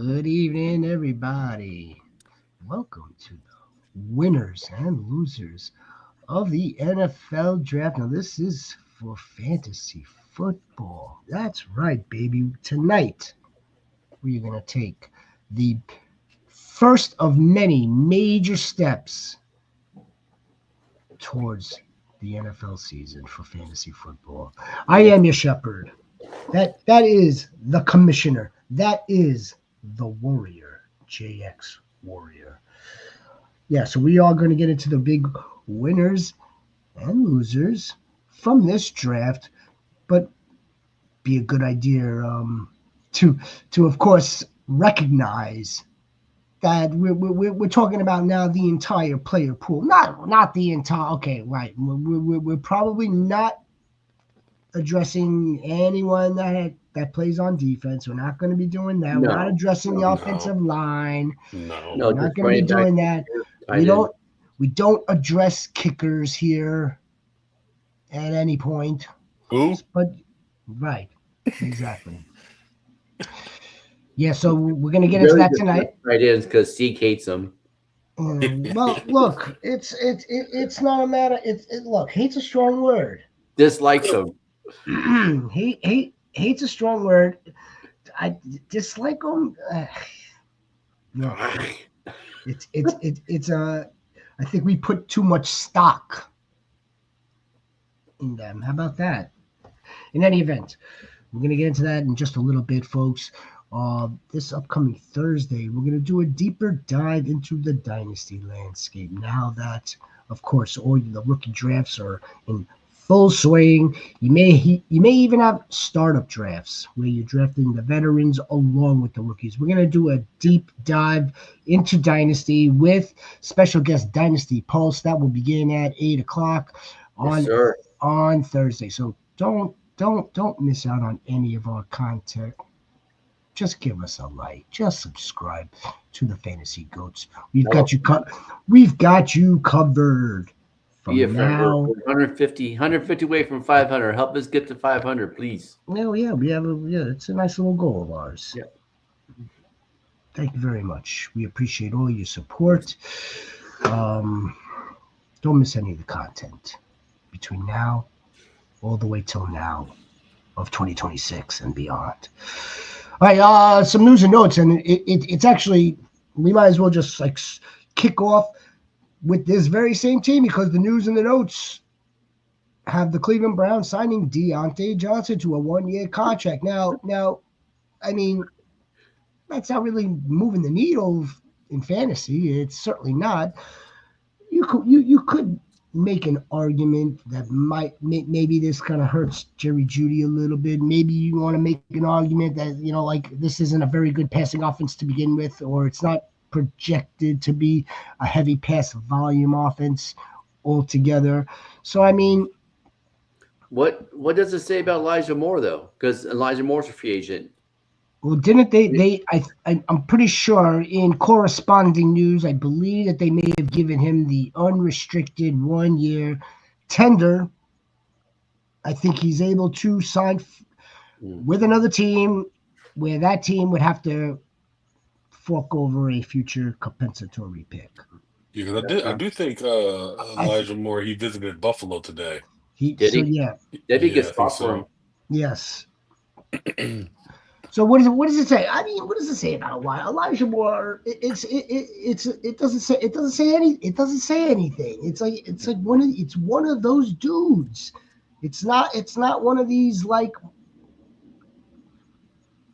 Good evening, everybody. Welcome to the winners and losers of the NFL draft. Now, this is for fantasy football. That's right, baby. Tonight, we're going to take the first of many major steps towards the NFL season for fantasy football. I am your shepherd. That is the commissioner. That is the warrior, JX Warrior. Yeah, so we are going to get into the big winners and losers from this draft, but be a good idea to of course recognize that we're talking about now the entire player pool, not the entire. Okay, right. We're probably not addressing anyone that plays on defense. We're not going to be doing that. We're not No, addressing the no, offensive line. No. We're no, not just going to be running back, doing that. tight We end. don't address kickers here at any point. Who? But right, exactly. Yeah, so we're going to get into Really that just tonight. tight ends because Zeke hates them. Well, look, it's not a matter. Look, hate's a strong word. Dislikes them. Hate's a strong word. I dislike them. No, it's I think we put too much stock in them. How about that? In any event, we're gonna get into that in just a little bit, folks. This upcoming Thursday, we're gonna do a deeper dive into the dynasty landscape. Now that, of course, all the rookie drafts are in full swing. You may even have startup drafts where you're drafting the veterans along with the rookies. We're gonna do a deep dive into Dynasty with special guest Dynasty Pulse. That will begin at 8 o'clock Yes, on sir. Thursday. So don't miss out on any of our content. Just give us a like. Just subscribe to the Fantasy Goats. We've got you covered. Be a From friend. now, We're 150 away from 500. Help us get to 500, please. well, yeah, it's a nice little goal of ours. Yeah. Thank you very much. We appreciate all your support. Um, don't miss any of the content between now all the way till now of 2026 and beyond. All right, some news and notes, and it's actually, we might as well just like kick off with this very same team because the news and the notes have the Cleveland Browns signing Deontay Johnson to a 1-year contract. Now, I mean, that's not really moving the needle in fantasy. It's certainly not. You could make an argument that maybe this kind of hurts Jerry Jeudy a little bit. Maybe you want to make an argument that like this isn't a very good passing offense to begin with, or it's not projected to be a heavy pass volume offense altogether. So I mean, What does it say about Elijah Moore though? Because Elijah Moore's a free agent. well, didn't I'm pretty sure in corresponding news, I believe that they may have given him the unrestricted 1-year tender. I think he's able to sign with another team where that team would have to fork over a future compensatory pick. Yeah, 'cause I do think Elijah Moore, he visited Buffalo today. Did he? Yeah, That'd be a Yeah, good I think spot for so. him. yes. So what does it say? I mean, what does it say about Elijah Moore? It doesn't say anything. It's like one of those dudes. It's not one of these like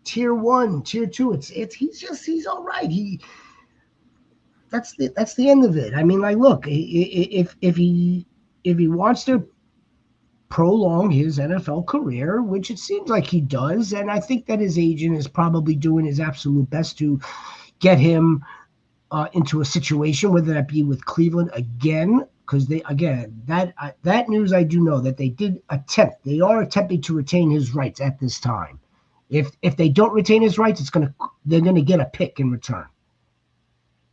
tier 1, tier 2. He's all right. That's the end of it. I mean, like, look, if he wants to prolong his NFL career, which it seems like he does, and I think that his agent is probably doing his absolute best to get him into a situation, whether that be with Cleveland again, because that news I do know that they are attempting to retain his rights at this time. If they don't retain his rights, they're gonna get a pick in return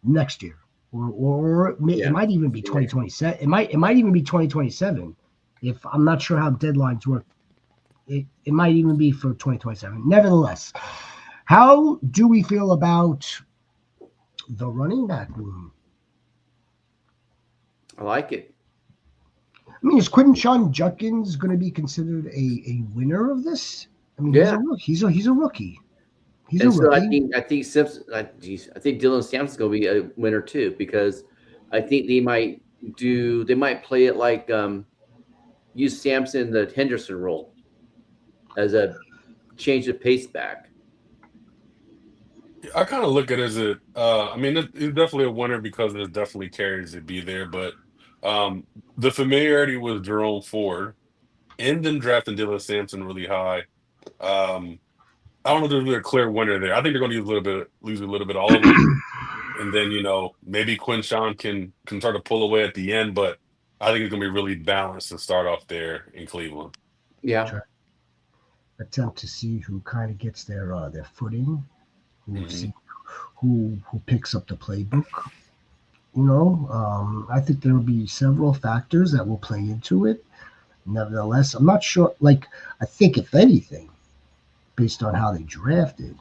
next year, or it might even be 2027. It might even be 2027. If I'm not sure how deadlines work, it might even be for 2027. Nevertheless, How do we feel about the running back room? I like it. I mean, is Quinshon Judkins going to be considered a winner of this? I mean, Yeah. he's a rookie. He's a And so rookie. I think Simpson. I think Dylan Sampson's going to be a winner too, because I think they might play it like use Sampson in the Henderson role as a change of pace back. I kind of look at it as I mean, it's definitely a winner because there's definitely carries to be there, but the familiarity with Jerome Ford and then drafting Dylan Sampson really high. Um, I don't know if there's really a clear winner there. I think they're going to lose a little bit all of them, and then maybe Quinshon can sort of pull away at the end, but I think it's going to be really balanced to start off there in Cleveland. Yeah. Try- Attempt to see who kind of gets their footing, who picks up the playbook. I think there will be several factors that will play into it. Nevertheless, I'm not sure. Like, I think if anything, based on how they drafted,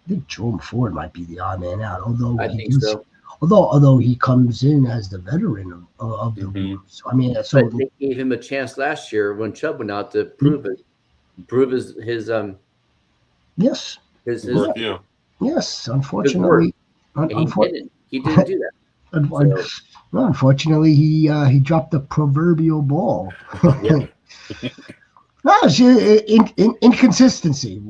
I think Jerome Ford might be the odd man out. I think so. Although he comes in as the veteran of the room. So, I mean, so But they gave him a chance last year when Chubb went out to prove his yes, his Yeah. yes. Unfortunately, he didn't do that. Unfortunately, he dropped the proverbial ball. Yeah. No, it's inconsistency.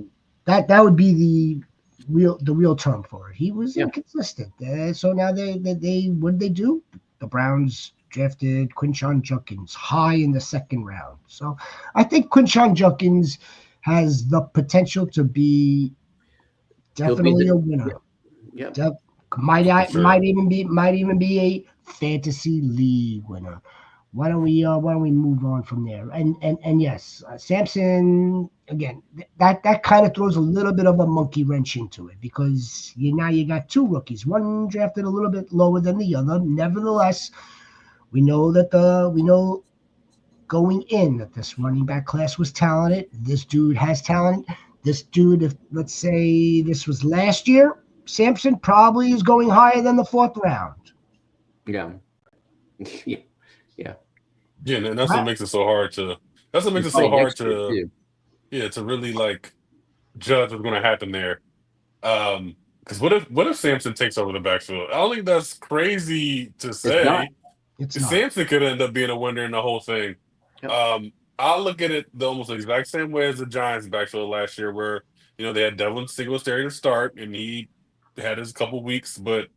That would be the real term for it. He was inconsistent. So now they what did they do? The Browns drafted Quinshon Judkins high in the second round. So I think Quinshon Judkins has the potential to be definitely a winner. Yep. Might even be a fantasy league winner. Why don't we move on from there? And yes, Sampson again. That kind of throws a little bit of a monkey wrench into it because you got two rookies, one drafted a little bit lower than the other. Nevertheless, we know going in that this running back class was talented. This dude has talent. This dude, if let's say this was last year, Sampson probably is going higher than the fourth round. Yeah. Yeah, and that's what makes it so hard to. That's what makes it so hard to. Yeah, to really like judge what's going to happen there. Because what if Sampson takes over the backfield? I don't think that's crazy to say. It's not. Sampson could end up being a winner in the whole thing. Yep. I look at it the almost exact same way as the Giants backfield last year, where they had Devin Singletary to start, and he had his couple weeks, but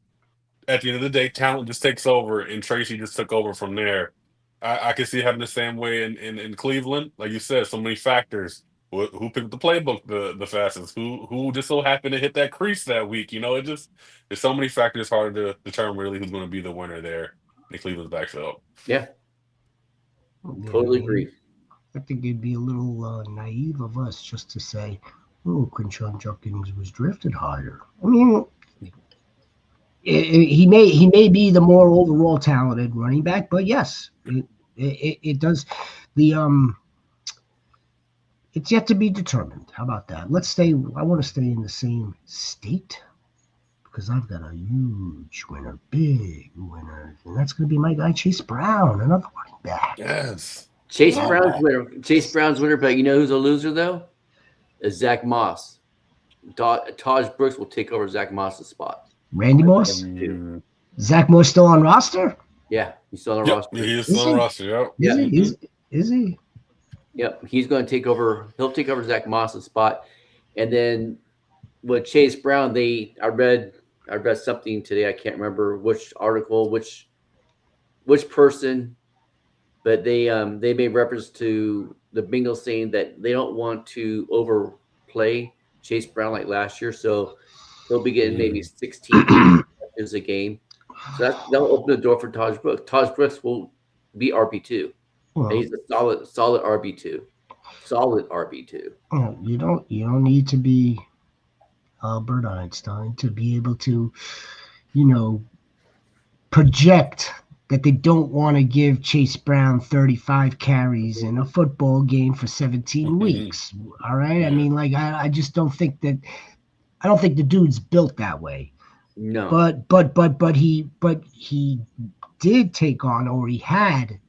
at the end of the day, talent just takes over, and Tracy just took over from there. I can see it having the same way in Cleveland. Like you said, so many factors. Who picked the playbook the fastest? Who just so happened to hit that crease that week? There's so many factors hard to determine really who's going to be the winner there in Cleveland's backfield. Yeah. Totally agree. I think it'd be a little naive of us just to say, "Oh, Quinshon Judkins was drafted higher." I mean, he may be the more overall talented running back, but yes, it does. It's yet to be determined. How about that? I want to stay in the same state because I've got a huge winner, big winner, and that's going to be my guy Chase Brown, another running back. Yes. Chase Brown's winner, but you know who's a loser though? Is Zach Moss. Taj Brooks will take over Zach Moss's spot. Randy Moss? Zach Moss still on roster? Yeah, he's still on the roster. Yeah, he is still on the roster. Yep. Yeah, is he? Yep, he's going to take over. He'll take over Zach Moss's spot, and then with Chase Brown, I read something today. I can't remember which article, which person, but they made reference to the Bengals saying that they don't want to overplay Chase Brown like last year, so he'll be getting maybe 16 touches a game. So that'll open the door for Taj Brooks. Taj Brooks will be RB2. Well, he's a solid RB2. Solid RB2. You don't need to be Albert Einstein to be able to, project that they don't want to give Chase Brown 35 carries in a football game for 17 weeks. All right. I mean, like, I just don't think that I don't think the dude's built that way. No. But he did take on, or he had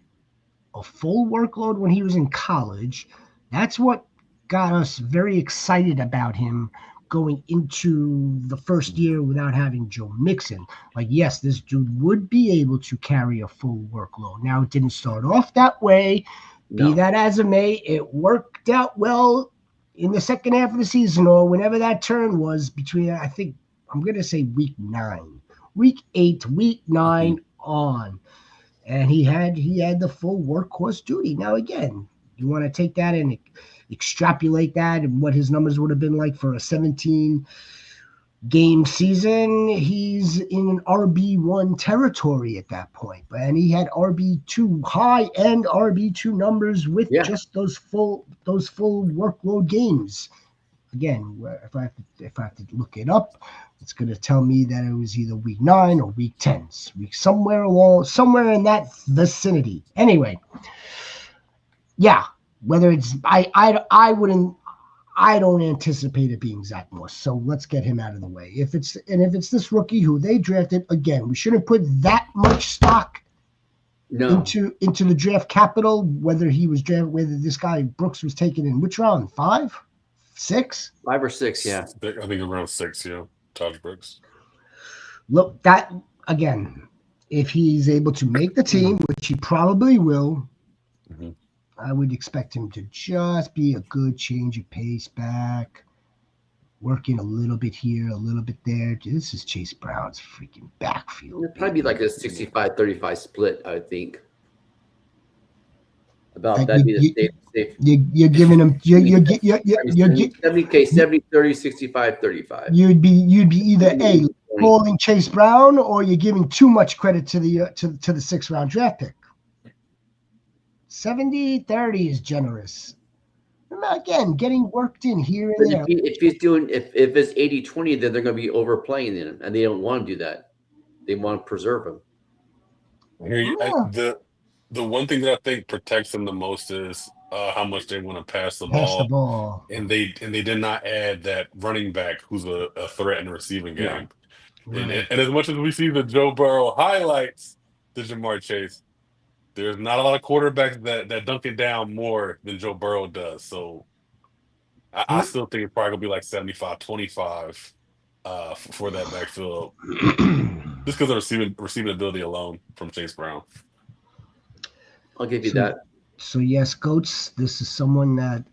a full workload when he was in college. That's what got us very excited about him going into the first year without having Joe Mixon. Like, yes, this dude would be able to carry a full workload. Now, it didn't start off that way. Be No. that as it may, it worked out well in the second half of the season, or whenever that turn was between, I think, I'm going to say week 9. Week 8, week 9 on. And he had the full workhorse duty. Now, again, you want to take that and extrapolate that and what his numbers would have been like for a 17 game season. He's in an RB1 territory at that point, and he had RB2 high end RB2 numbers with just those full workload games. Again, if I have to look it up, it's going to tell me that it was either week 9 or week 10, somewhere in that vicinity. Anyway, yeah, whether it's I don't anticipate it being Zach Moss. So let's get him out of the way. If it's this rookie who they drafted, again, we shouldn't put that much stock into the draft capital. Whether he was drafted, whether this guy Brooks was taken in which round, 5, 6, 5 or 6, yeah. I think around 6, yeah. Taj Brooks. Look, that again, if he's able to make the team, which he probably will, I would expect him to just be a good change of pace back, working a little bit here, a little bit there. This is Chase Brown's freaking backfield. It'd probably be like a 65-35 split, I would think. About that'd be the safe. You're giving him you're 70 65 35. You'd be either A, calling Chase Brown, or you're giving too much credit to the 6th round draft pick. 70-30 is generous. Again, getting worked in here and there. If it's 80-20, then they're going to be overplaying him, and they don't want to do that. They want to preserve him. The one thing that I think protects them the most is how much they want to pass the ball. And they did not add that running back who's a threat in the receiving game. Yeah. Right. And as much as we see the Joe Burrow highlights to Jamar Chase, there's not a lot of quarterbacks that dunk it down more than Joe Burrow does. So I still think it's probably going to be like 75-25 for that backfield. Just because of receiving ability alone from Chase Brown. I'll give you that. So, yes, Goats, this is someone that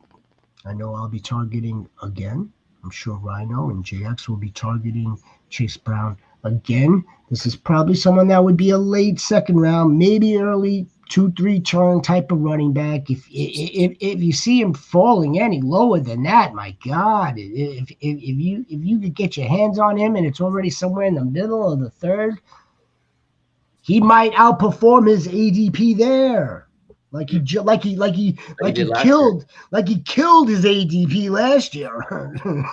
I know I'll be targeting again. I'm sure Rhino and JX will be targeting Chase Brown again. This is probably someone that would be a late second round, maybe early 2-3 turn type of running back. If you see him falling any lower than that, my God, if you could get your hands on him and it's already somewhere in the middle of the third, he might outperform his ADP there, like he killed his ADP last year.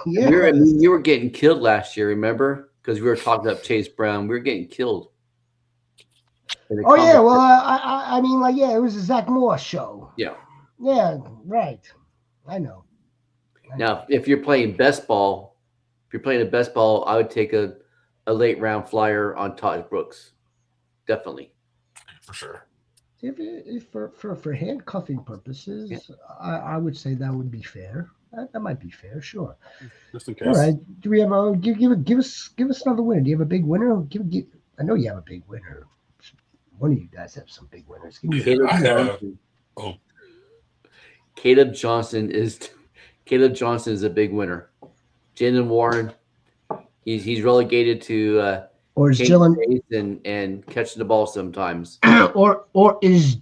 Yeah, you were getting killed last year, remember? Because we were talking about Chase Brown, we were getting killed. Oh yeah, well, I mean, like, yeah, it was a Zach Moore show. Yeah, right. I know. Now, if you're playing best ball, I would take a late round flyer on Taj Brooks. Definitely, for sure. If for handcuffing purposes, I would say that would be fair. That might be fair, sure. Just in case. All right. Do we have a give us another winner? Do you have a big winner? I know you have a big winner. One of you guys have some big winners. Caleb Johnson is a big winner. Jalen Warren, he's relegated to. Or is Jalen and catching the ball sometimes? or is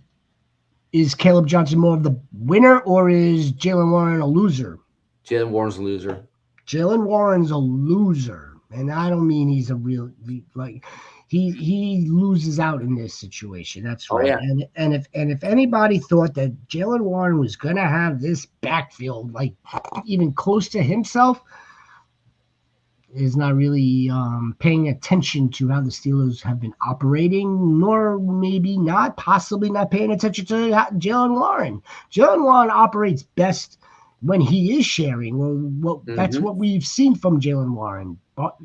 Caleb Johnson more of the winner, or is Jalen Warren a loser? Jalen Warren's a loser. Jalen Warren's a loser, and I don't mean he's a real like he loses out in this situation. That's right. Oh, yeah. And if anybody thought that Jalen Warren was gonna have this backfield like even close to himself, is not really paying attention to how the Steelers have been operating, nor possibly not paying attention to Jalen Warren. Jalen Warren operates best when he is sharing. Well, that's what we've seen from Jalen Warren. But,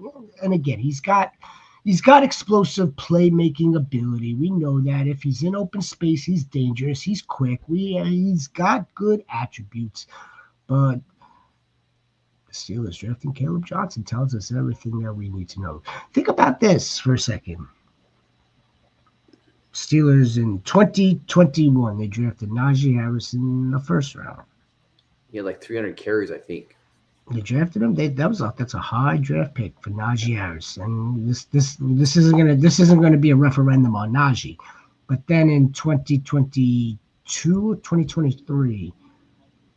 and again, he's got explosive playmaking ability. We know that if he's in open space, he's dangerous. He's quick. He's got good attributes. But the Steelers drafting Caleb Johnson tells us everything that we need to know. Think about this for a second. Steelers in 2021, they drafted Najee Harris in the first round. He had like 300 carries, I think. They drafted him. That's a high draft pick for Najee Harris, and this isn't gonna be a referendum on Najee. But then in 2022 or 2023,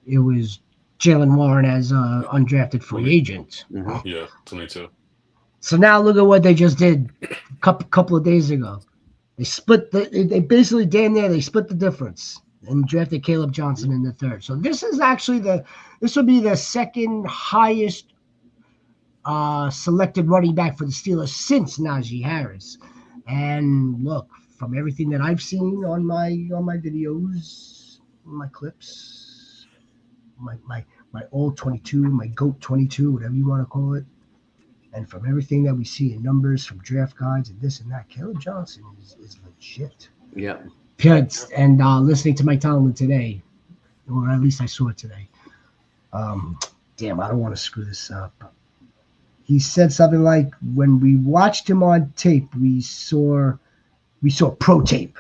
it was Jalen Warren as an undrafted free agent. Yeah, 22. So now look at what they just did a couple of days ago. They split they basically they split the difference and drafted Caleb Johnson in the third. So this is actually this will be the second highest selected running back for the Steelers since Najee Harris. And look, from everything that I've seen on my videos, my clips, my old 22, my GOAT 22, whatever you want to call it, and from everything that we see in numbers from draft guides and this and that, Caleb Johnson is legit. Yeah. And listening to Mike Tomlin today, or at least I saw it today. Damn, I don't want to screw this up. He said something like, when we watched him on tape, we saw pro tape.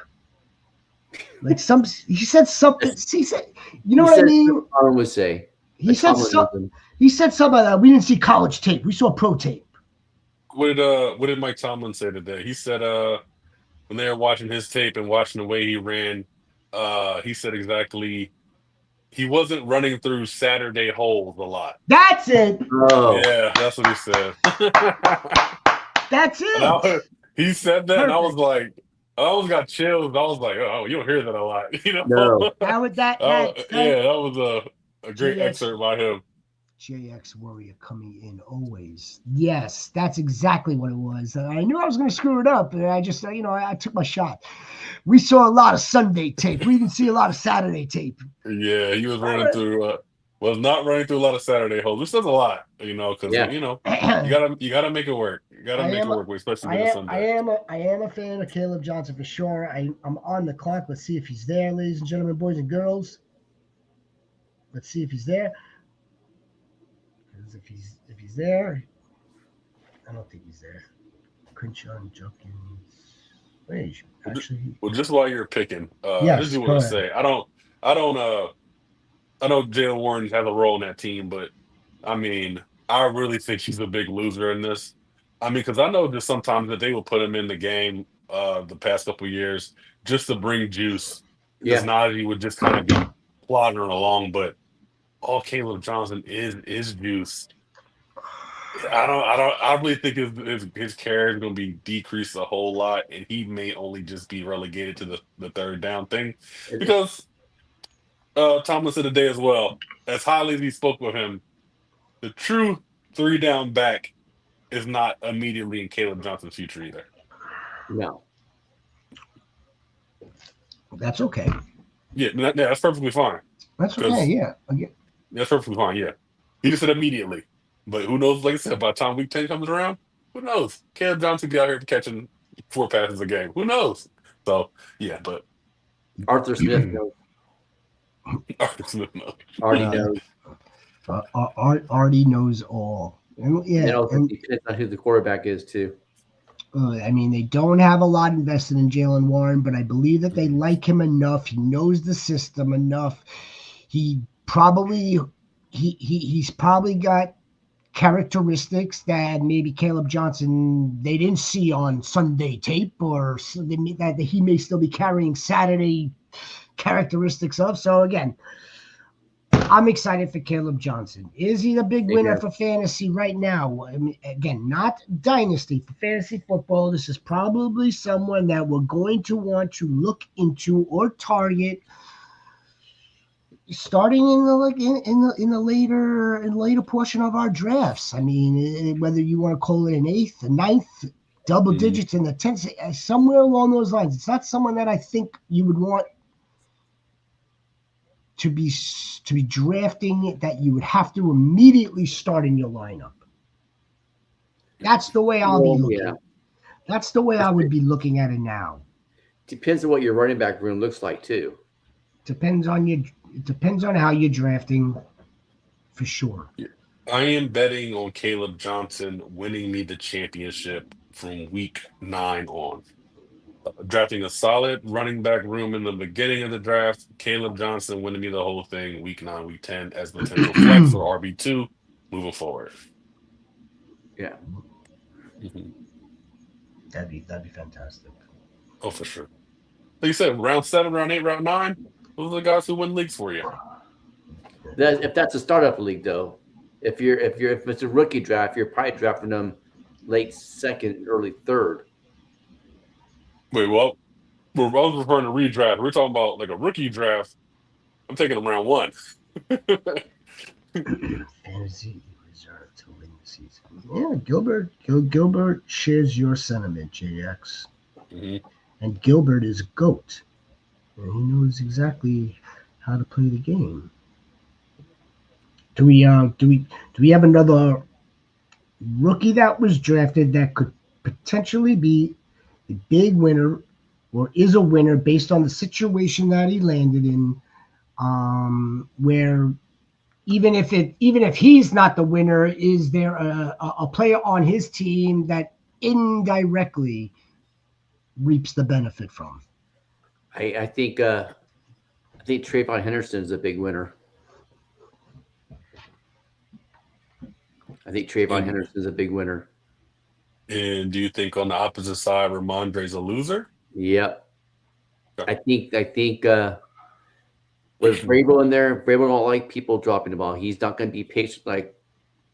Like he said something. He said, you know what I mean? Tomlin would say. He said something that we didn't see college tape. We saw pro tape. What did Mike Tomlin say today? He said when they were watching his tape and watching the way he ran, he said exactly he wasn't running through Saturday holes a lot. That's it. Oh. Yeah, that's what he said. That's it. He said that, and I was like, I almost got chills. I was like, oh, you don't hear that a lot, you know? No. That was a great excerpt by him. JX Warrior coming in always. Yes, that's exactly what it was. I knew I was going to screw it up, and I just, I took my shot. We saw a lot of Sunday tape. We didn't see a lot of Saturday tape. Yeah, he was running through. Was not running through a lot of Saturday holes, which says a lot, because you gotta make it work. You gotta make it work, especially with Sunday. I am a fan of Caleb Johnson for sure. I'm on the clock. Let's see if he's there, ladies and gentlemen, boys and girls. Let's see if he's there. Because if he's there, I don't think he's there. Crenshaw and Junkins. Wait, actually. Well, just while you're picking, I just want to say I know Jalen Warren has a role in that team, but I mean, I really think he's a big loser in this. I mean, because I know just sometimes that they will put him in the game the past couple of years just to bring juice. Because Najee would just kind of be plodding along, but all Caleb Johnson is juice. I really think his carry is going to be decreased a whole lot, and he may only just be relegated to the third down thing. Because Tomlin said today as well, as highly as he spoke with him, the true 3-down back is not immediately in Caleb Johnson's future either. No. That's okay. Yeah, that's perfectly fine. That's okay, yeah. That's perfectly fine, yeah. He just said immediately. But who knows, like I said, by the time week 10 comes around, who knows? Caleb Johnson be out here catching 4 passes a game. Who knows? So, yeah, but Arthur Smith knows. Arthur Smith knows. Already knows. Already knows all. And, it also depends on who the quarterback is, too. I mean, they don't have a lot invested in Jalen Warren, but I believe that they like him enough. He knows the system enough. He's probably got characteristics that maybe Caleb Johnson they didn't see on Sunday tape, or that he may still be carrying Saturday characteristics of. So again, I'm excited for Caleb Johnson. Is he the big winner for fantasy right now? I mean, again, not dynasty, for fantasy football. This is probably someone that we're going to want to look into or target starting in the later portion of our drafts. I mean, whether you want to call it an 8th, a 9th, double digits in the 10th, somewhere along those lines. It's not someone that I think you would want to be drafting that you would have to immediately start in your lineup. That's the way I'll be looking. Yeah. That's the way I would be looking at it now. Depends on what your running back room looks like too. Depends on how you're drafting, for sure. I am betting on Caleb Johnson winning me the championship from week 9 on. Drafting a solid running back room in the beginning of the draft. Caleb Johnson winning me the whole thing week 9, week 10 as potential flex or RB2 moving forward. Yeah. Mm-hmm. That'd be fantastic. Oh, for sure. Like you said, round 7, round 8, round 9, those are the guys who win leagues for you. If that's a startup league, though, if it's a rookie draft, you're probably drafting them late second, early third. Wait, well, I was referring to redraft. We're talking about like a rookie draft. I'm taking them round 1. Fantasy reserve to win the season. Yeah, Gilbert shares your sentiment, JX. Mm-hmm. And Gilbert is a GOAT. And he knows exactly how to play the game. Do we have another rookie that was drafted that could potentially be a big winner or is a winner based on the situation that he landed in, where even if he's not the winner, is there a player on his team that indirectly reaps the benefit from? I think Trayvon Henderson is a big winner. I think Trayvon Henderson is a big winner. And do you think on the opposite side, Ramondre's a loser? Yep. I think with Vrabel in there, Vrabel don't like people dropping the ball. He's not going to be patient like,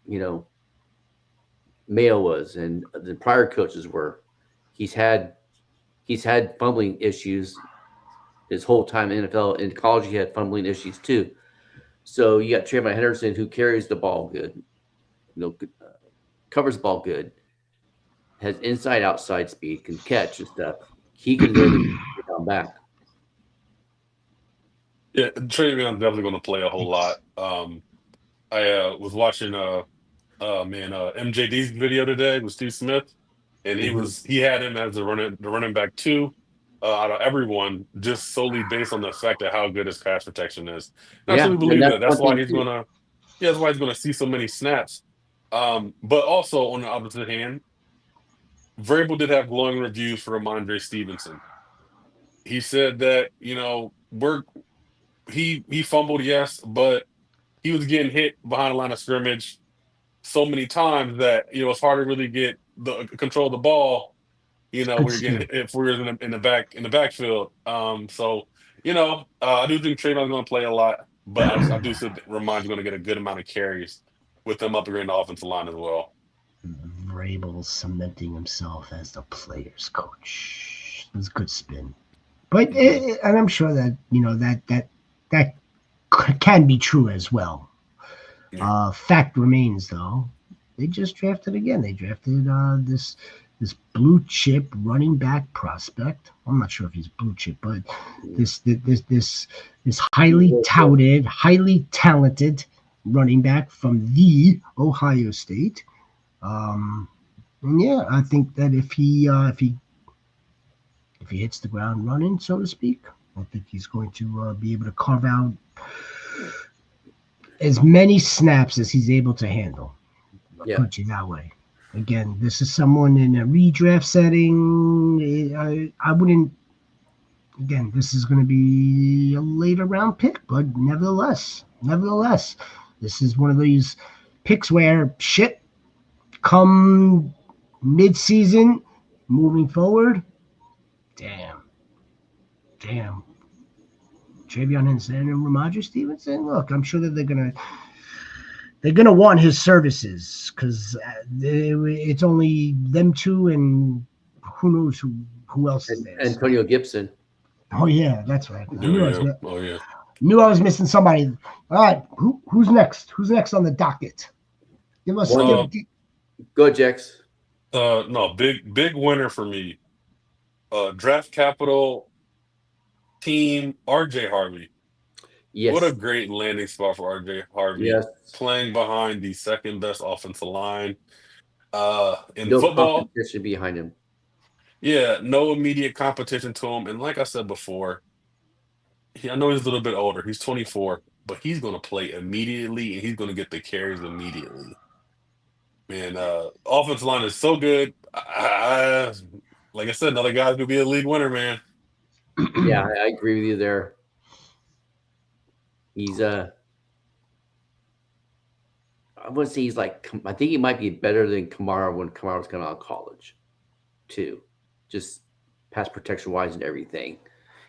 Mayo was and the prior coaches were. He's had fumbling issues his whole time in the NFL. In college, he had fumbling issues too. So you got Trayvon Henderson who carries the ball good, covers the ball good, has inside outside speed, can catch and stuff. He can really come back. Yeah, Trayvon's definitely going to play a whole lot. I was watching MJD's video today with Steve Smith, and he had him as the running back 2 out of everyone, just solely based on the fact that how good his pass protection is. And I truly believe that. That's why he's gonna see so many snaps. But also on the opposite hand, Vrabel did have glowing reviews for Ramondre Stevenson. He said that he fumbled, yes, but he was getting hit behind the line of scrimmage so many times that it's hard to really get the control of the ball. When you're getting if we're in the backfield. So I do think Trayvon's going to play a lot, but I do think Ramon's going to get a good amount of carries with them up against the offensive line as well. Vrabel cementing himself as the players' coach. It's a good spin, but and I'm sure that that can be true as well. Yeah. Fact remains, though, they just drafted again. They drafted this blue chip running back prospect. I'm not sure if he's blue chip, but this highly touted, highly talented running back from the Ohio State. And yeah, I think that if he hits the ground running, so to speak, I think he's going to be able to carve out as many snaps as he's able to handle. I'll put it that way. Again, this is someone in a redraft setting. I wouldn't. Again, this is going to be a later round pick, but nevertheless, this is one of these picks where shit come mid-season, moving forward. Damn. Trayvon Henderson and Ramondre Stevenson. Look, I'm sure that they're gonna want his services because it's only them two, and who knows who else is there. Antonio Gibson. Oh yeah, that's right. Yeah. Knew I was missing somebody. All right, who's next? Who's next on the docket? Give us. Go, Jex. No, big winner for me. Draft capital team RJ Harvey. Yes. What a great landing spot for RJ Harvey. Yes. Playing behind the second best offensive line. In No football, competition behind him. yeah, no immediate competition to him. And like I said before, I know he's a little bit older. He's 24, but he's going to play immediately and he's going to get the carries immediately. Man, offensive line is so good. Like I said, another guy's going to be a league winner, man. Yeah, I agree with you there. He's I would say he's like, I think he might be better than Kamara when Kamara was coming out of college, too. Just pass protection wise and everything.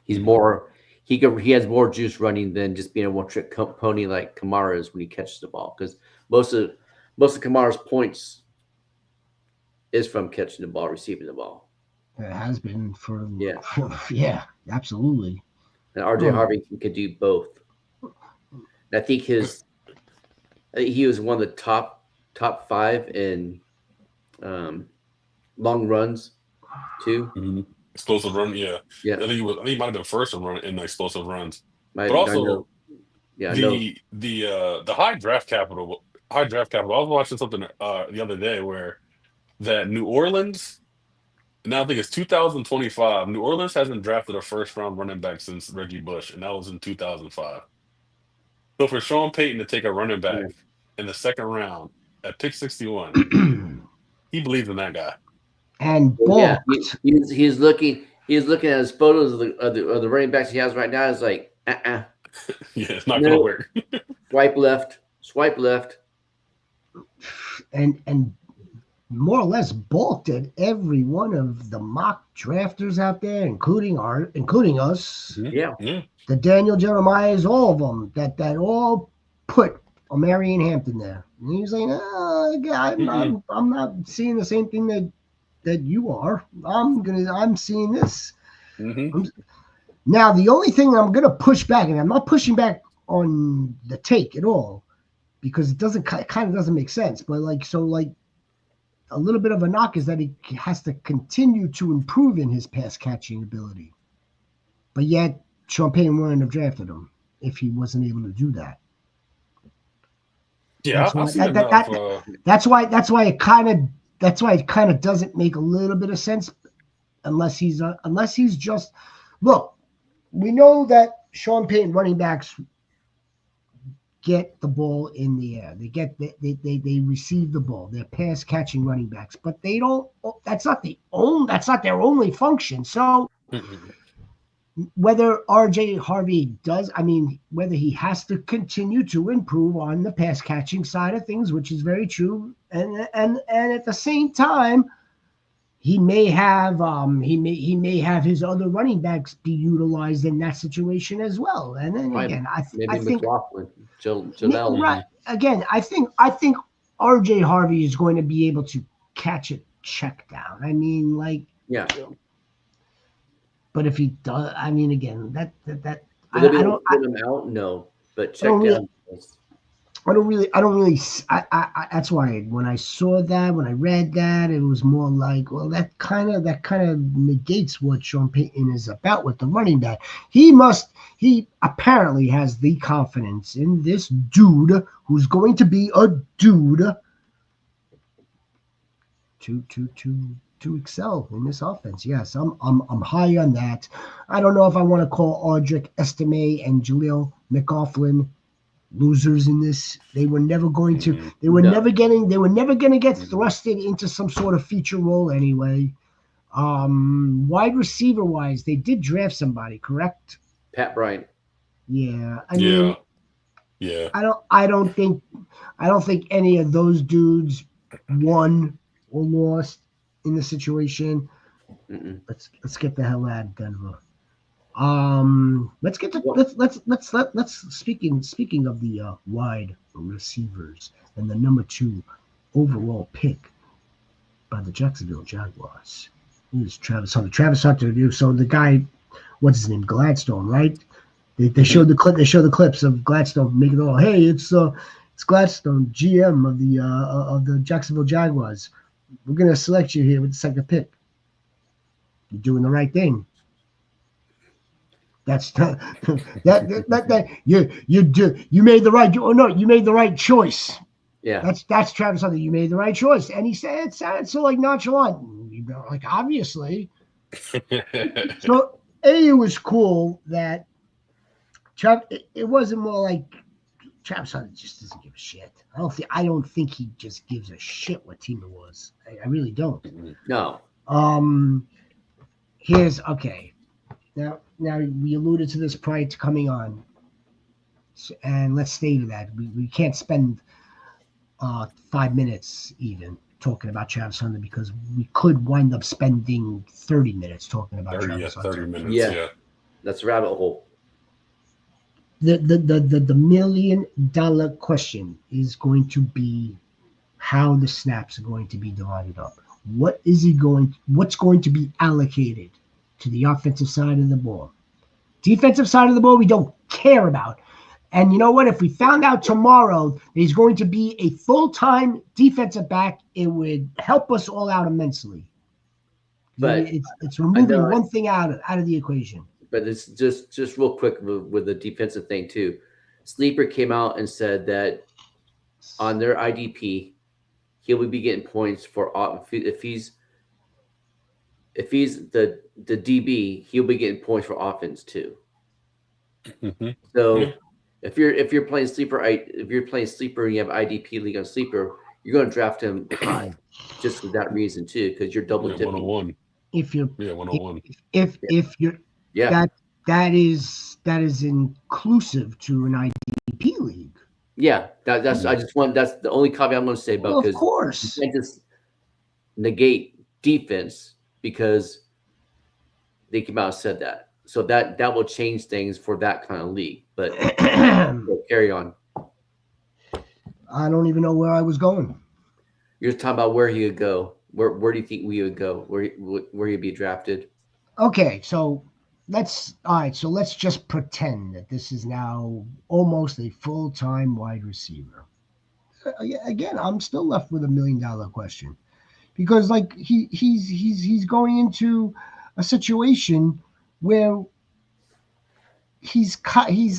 He's more he has more juice running than just being a one trick pony like Kamara is when he catches the ball. Because most of Kamara's points is from catching the ball, receiving the ball. It has been for Yeah. Yeah, absolutely. And RJ Harvey could do both. And I think he was one of the top 5 in long runs too. Mm-hmm. Explosive run, yeah. Yeah, I think he might have been first in explosive runs. I But also know. Yeah, I know. the high draft capital. I was watching something the other day where that New Orleans. Now I think it's 2025. New Orleans hasn't drafted a first round running back since Reggie Bush, and that was in 2005. So for Sean Payton to take a running back in the second round at pick 61, he believes in that guy. And Yeah, balked. he's looking at his photos of the running backs he has right now. It's like, Yeah, it's not gonna work. Swipe left. And more or less balked at every one of the mock drafters out there, including us. Yeah. The Daniel Jeremiah's, all of them that all put Marion Hampton there. And he's like, I'm not seeing the same thing that you are. I'm seeing this. Now the only thing I'm gonna push back, and I'm not pushing back on the take at all, because it kind of doesn't make sense. But a little bit of a knock is that he has to continue to improve in his pass catching ability. But yet, Sean Payton wouldn't have drafted him if he wasn't able to do that. Yeah, that's why it kind of doesn't make a little bit of sense unless he's just look. We know that Sean Payton running backs get the ball in the air. They receive the ball. They're pass catching running backs, but they don't. That's not their only function. So whether RJ Harvey whether he has to continue to improve on the pass catching side of things, which is very true, and at the same time, he may have his other running backs be utilized in that situation as well. And then again, I think McLaughlin, right, again, I think RJ Harvey is going to be able to catch a check down. I mean, yeah. But if he does, I mean, again, that I don't put him out. No, but check down. I don't really. That's why when I saw that, when I read that, it was more like, well, that kind of negates what Sean Payton is about with the running back. He apparently has the confidence in this dude who's going to be a dude to excel in this offense. Yes, I'm high on that. I don't know if I want to call Audric Estime and Jaleel McLaughlin losers in this. They were never going to. They were never going to get thrusted into some sort of feature role anyway. Wide receiver wise, they did draft somebody, correct? Pat Bryant. Yeah, I mean, I don't think any of those dudes won or lost in the situation. Let's get the hell out of Denver. Let's get to let's speaking of the wide receivers and the number 2 overall pick by the Jacksonville Jaguars. Here's Travis Hunter. Travis Hunter. So the guy, what's his name? Gladstone, right? They showed the clip. They show the clips of Gladstone making all. Hey, it's Gladstone, GM of the Jacksonville Jaguars. We're gonna select you here with the second pick. You're doing the right thing. That's not, that you made the right. Oh no, you made the right choice. Yeah. That's Travis Hunter. You made the right choice, and he said it sounded so like nonchalant, like obviously. So it was cool that it wasn't more like Travis Hunter just doesn't give a shit. I don't think he just gives a shit what team it was. I really don't. No. Here's okay. Now we alluded to this prior to coming on, and let's stay to that. We can't spend 5 minutes even talking about Travis Hunter because we could wind up spending 30 minutes talking about Travis Hunter. 30 minutes. Yeah. Yeah. That's a rabbit hole. The $1 million question is going to be how the snaps are going to be divided up. What's going to be allocated to the offensive side of the ball? Defensive side of the ball, we don't care about. And you know what? If we found out tomorrow that he's going to be a full-time defensive back, it would help us all out immensely. But it's removing one thing out of the equation. But it's just real quick with the defensive thing too. Sleeper came out and said that on their IDP, he'll be getting points for if he's the DB, he'll be getting points for offense too. Mm-hmm. So if you're playing sleeper, and you have IDP league on sleeper, you're going to draft him high just for that reason too, because you're double dipping. 101. If you're 101. If you're that is inclusive to an IDP league. Yeah, that's that's the only caveat I'm going to say about, because of course you can't just negate defense because they came out and said that. So that will change things for that kind of league. But carry on. I don't even know where I was going. You're talking about where he would go. Where do you think we would go? Where he'd be drafted? Okay, so let's just pretend that this is now almost a full-time wide receiver. Again, I'm still left with $1 million question, because like he's going into a situation where he's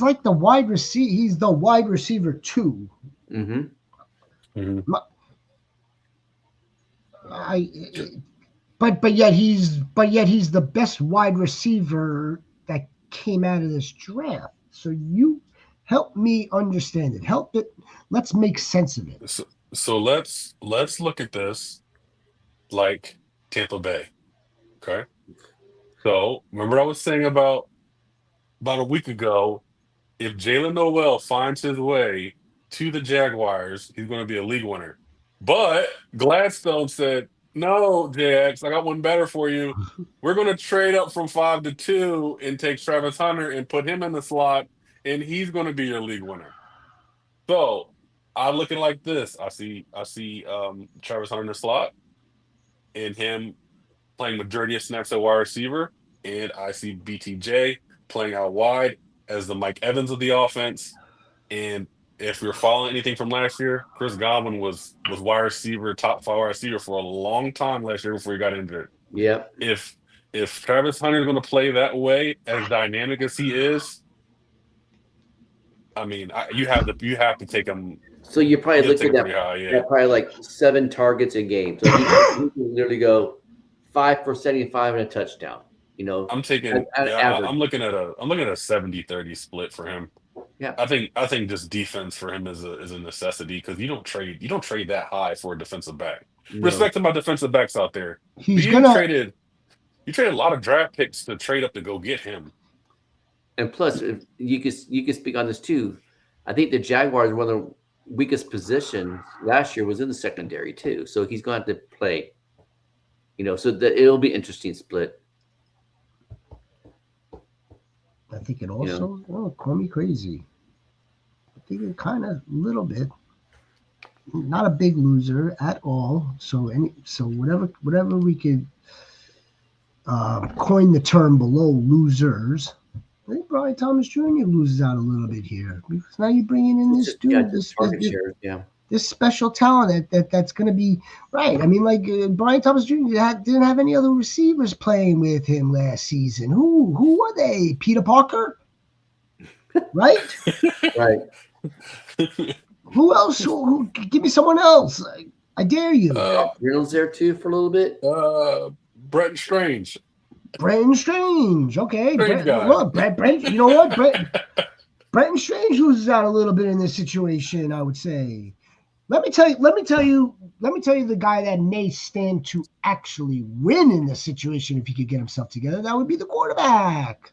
like the wide receiver. He's the wide receiver too. Mm-hmm. Mm-hmm. But yet he's the best wide receiver that came out of this draft. So you help me understand it. Let's make sense of it. So let's look at this like Tampa Bay. Okay. So remember I was saying about a week ago, if Jalen Noel finds his way to the Jaguars, he's going to be a league winner. But Gladstone said, "No, Jax, I got one better for you. We're going to trade up from 5 to 2 and take Travis Hunter and put him in the slot, and he's going to be your league winner." So I look at it like this: I see Travis Hunter in the slot, and him playing majority of snaps at wide receiver, and I see BTJ playing out wide as the Mike Evans of the offense. And if you're following anything from last year, Chris Godwin was wide receiver, top 5 wide receiver for a long time last year before he got injured. Yeah. If Travis Hunter is going to play that way, as dynamic as he is, I mean, you have to take him. So you probably look at that, high, probably like 7 targets a game. So he can literally go 5 for 75 and a touchdown. You know, I'm taking. I'm looking at a 70-30 split for him. Yeah, I think just defense for him is a necessity, because you don't trade that high for a defensive back. No. Respect to my defensive backs out there. You traded a lot of draft picks to trade up to go get him. And plus, if you can speak on this too. I think the Jaguars, one of the weakest positions last year, was in the secondary too. So he's going to have to play. You know, so that it'll be interesting split. I think it also, call me crazy, I think it kind of a little bit, not a big loser at all. So whatever we could coin the term below losers, I think Brian Thomas Jr. loses out a little bit here, because now you're bringing in this dude. this special talent that's going to be right. I mean, like Brian Thomas Jr. Didn't have any other receivers playing with him last season. Who were they? Peter Parker, right? Right. Who else? Who give me someone else? I dare you. Reynolds there too for a little bit. Bretton Strange. Brenton Strange. Okay. Strange guy. Look, Brent, you know what? Brenton Strange loses out a little bit in this situation, I would say. Let me tell you the guy that may stand to actually win in this situation if he could get himself together. That would be the quarterback.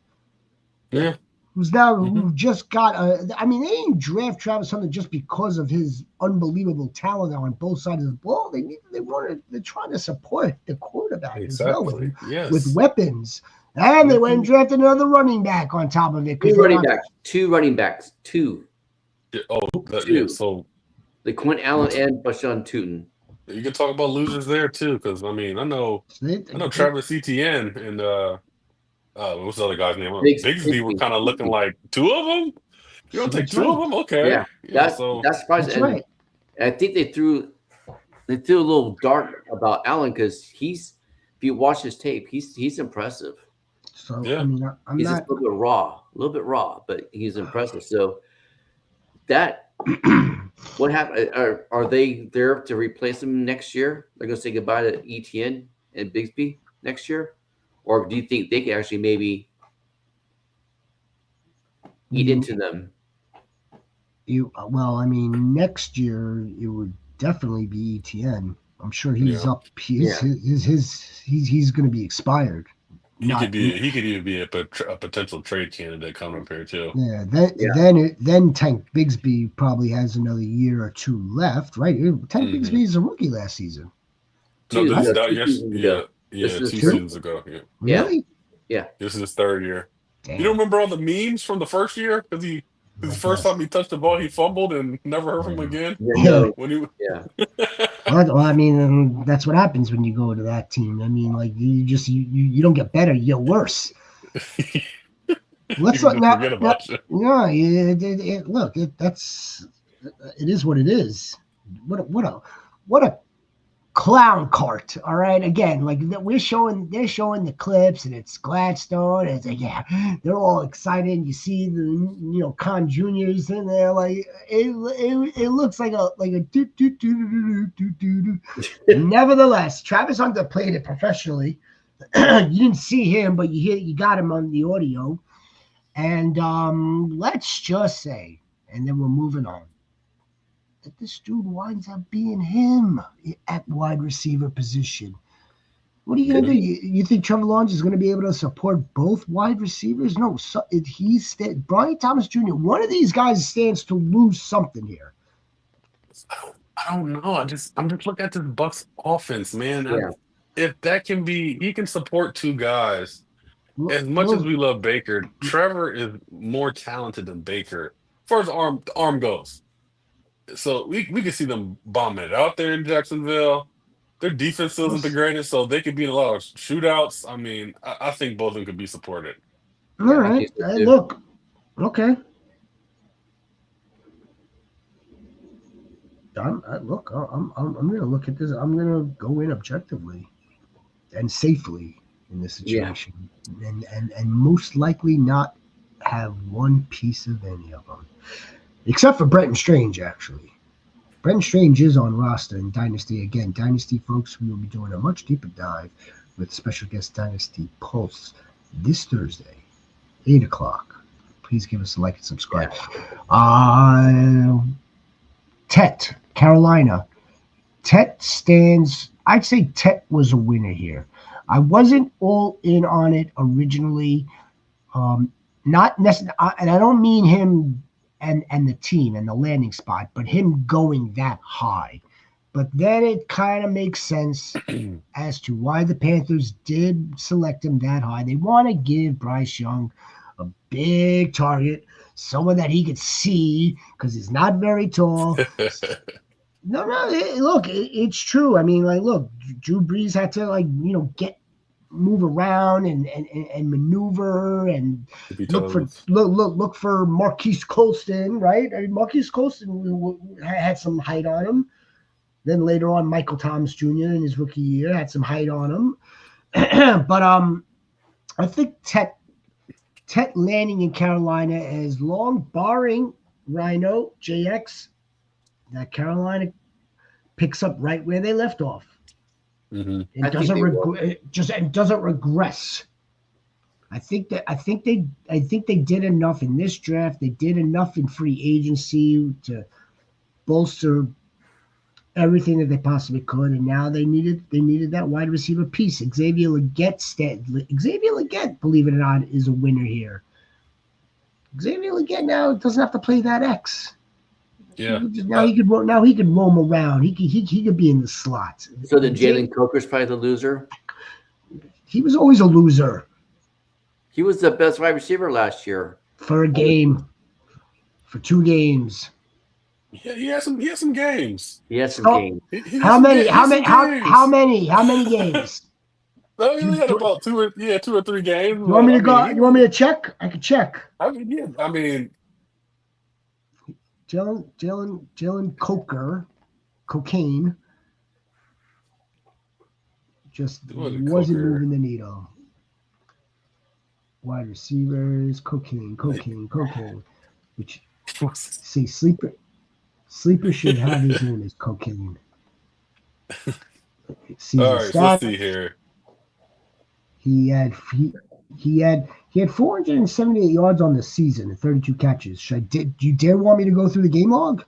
Yeah. Who just got I mean, they didn't draft Travis Hunter just because of his unbelievable talent on both sides of the ball. They're trying to support the quarterback as well with weapons. And they went and drafted another running back on top of it. Two running backs. Two. Yeah, so the Quint Allen and Bashan Tootin. You can talk about losers there too, because I mean, I know Travis Etienne and what's the other guy's name? Bigsby were kind of looking like two of them. You don't take two of them, okay? Yeah, that's surprising. That's right. And I think they threw a little dart about Allen because if you watch his tape, he's impressive. So yeah. I mean, he's just a little bit raw, but he's impressive. So that. What happened? Are they there to replace him next year? They're going to say goodbye to Etienne and Bigsby next year, or do you think they can actually maybe eat into them? Well, I mean, next year it would definitely be Etienne. I'm sure he's up. He's going to be expired. He could even be a potential trade candidate coming up here too. Yeah. Then Tank Bigsby probably has another year or two left, right? Tank Bigsby is a rookie last season. No, two seasons ago. Yeah. Really? Yeah. This is his third year. Damn. You don't remember all the memes from the first year because the first time he touched the ball, he fumbled and never heard from him again. Well, I mean, that's what happens when you go to that team. I mean, like you don't get better, you get worse. Let's not forget about it. Yeah, look, it is what it is. What a clown cart. All right, again, like they're showing the clips, and it's Gladstone, and it's like, yeah, they're all excited. You see the Con Juniors in there, like it looks like a do. Nevertheless, Travis Hunter played it professionally. You didn't see him, but you got him on the audio, and let's just say, and then we're moving on, that this dude winds up being him at wide receiver position. What are you going to do? You think Trevor Lawrence is going to be able to support both wide receivers? No, Brian Thomas Jr., one of these guys stands to lose something here. I don't know. I'm just looking at this Bucs offense, man. Yeah. If that can be, he can support two guys. As much as we love Baker, Trevor is more talented than Baker as far as the arm goes. So we can see them bombing it out there in Jacksonville. Their defense isn't the greatest, so they could be in a lot of shootouts. I mean, I think both of them could be supported. All right. Look. Okay. I'm going to look at this. I'm going to go in objectively and safely in this situation, and most likely not have one piece of any of them. Except for Brenton Strange, actually. Brenton Strange is on roster in Dynasty. Again, Dynasty folks, we will be doing a much deeper dive with special guest Dynasty Pulse this Thursday, 8 o'clock. Please give us a like and subscribe. Tet, Carolina. Tet stands, I'd say Tet was a winner here. I wasn't all in on it originally. Not necessarily, and I don't mean him and the team and the landing spot, but him going that high. But then it kind of makes sense as to why the Panthers did select him that high. They want to give Bryce Young a big target, someone that he could see because he's not very tall. Look, it's true. I mean, like, look, Drew Brees had to, get move around and maneuver and If each look other for was, look for Marquise Colston, right? I mean, Marquise Colston had some height on him. Then later on, Michael Thomas Jr. in his rookie year had some height on him. But I think Tet landing in Carolina as long, barring Rhino JX, that Carolina picks up right where they left off. Mhm. It I think doesn't they will. it doesn't regress. I think they did enough in this draft. They did enough in free agency to bolster everything that they possibly could, and now they needed that wide receiver piece. Xavier Legette, believe it or not, is a winner here. Xavier Legette now doesn't have to play that X. Yeah. Now he could roam around. He could be in the slot. So then Jalen Coker's probably the loser. He was always a loser He was the best wide receiver last year. for a game, for 2 games. Yeah, he has some games. He has some So, games. He how has many? he has some games. How many games? I mean, Do, we had do, about 2 or 3 games. you want But me to I go? mean, You want me to check? I can check. I mean, yeah. I mean, Jalen cocaine, just Wasn't wasn't Coker. moving the needle. Wide receivers, cocaine. Which see sleeper should have his name as cocaine. Season all right. So let's stats. see here. He had 478 yards on the season and 32 catches. Do you dare want me to go through the game log?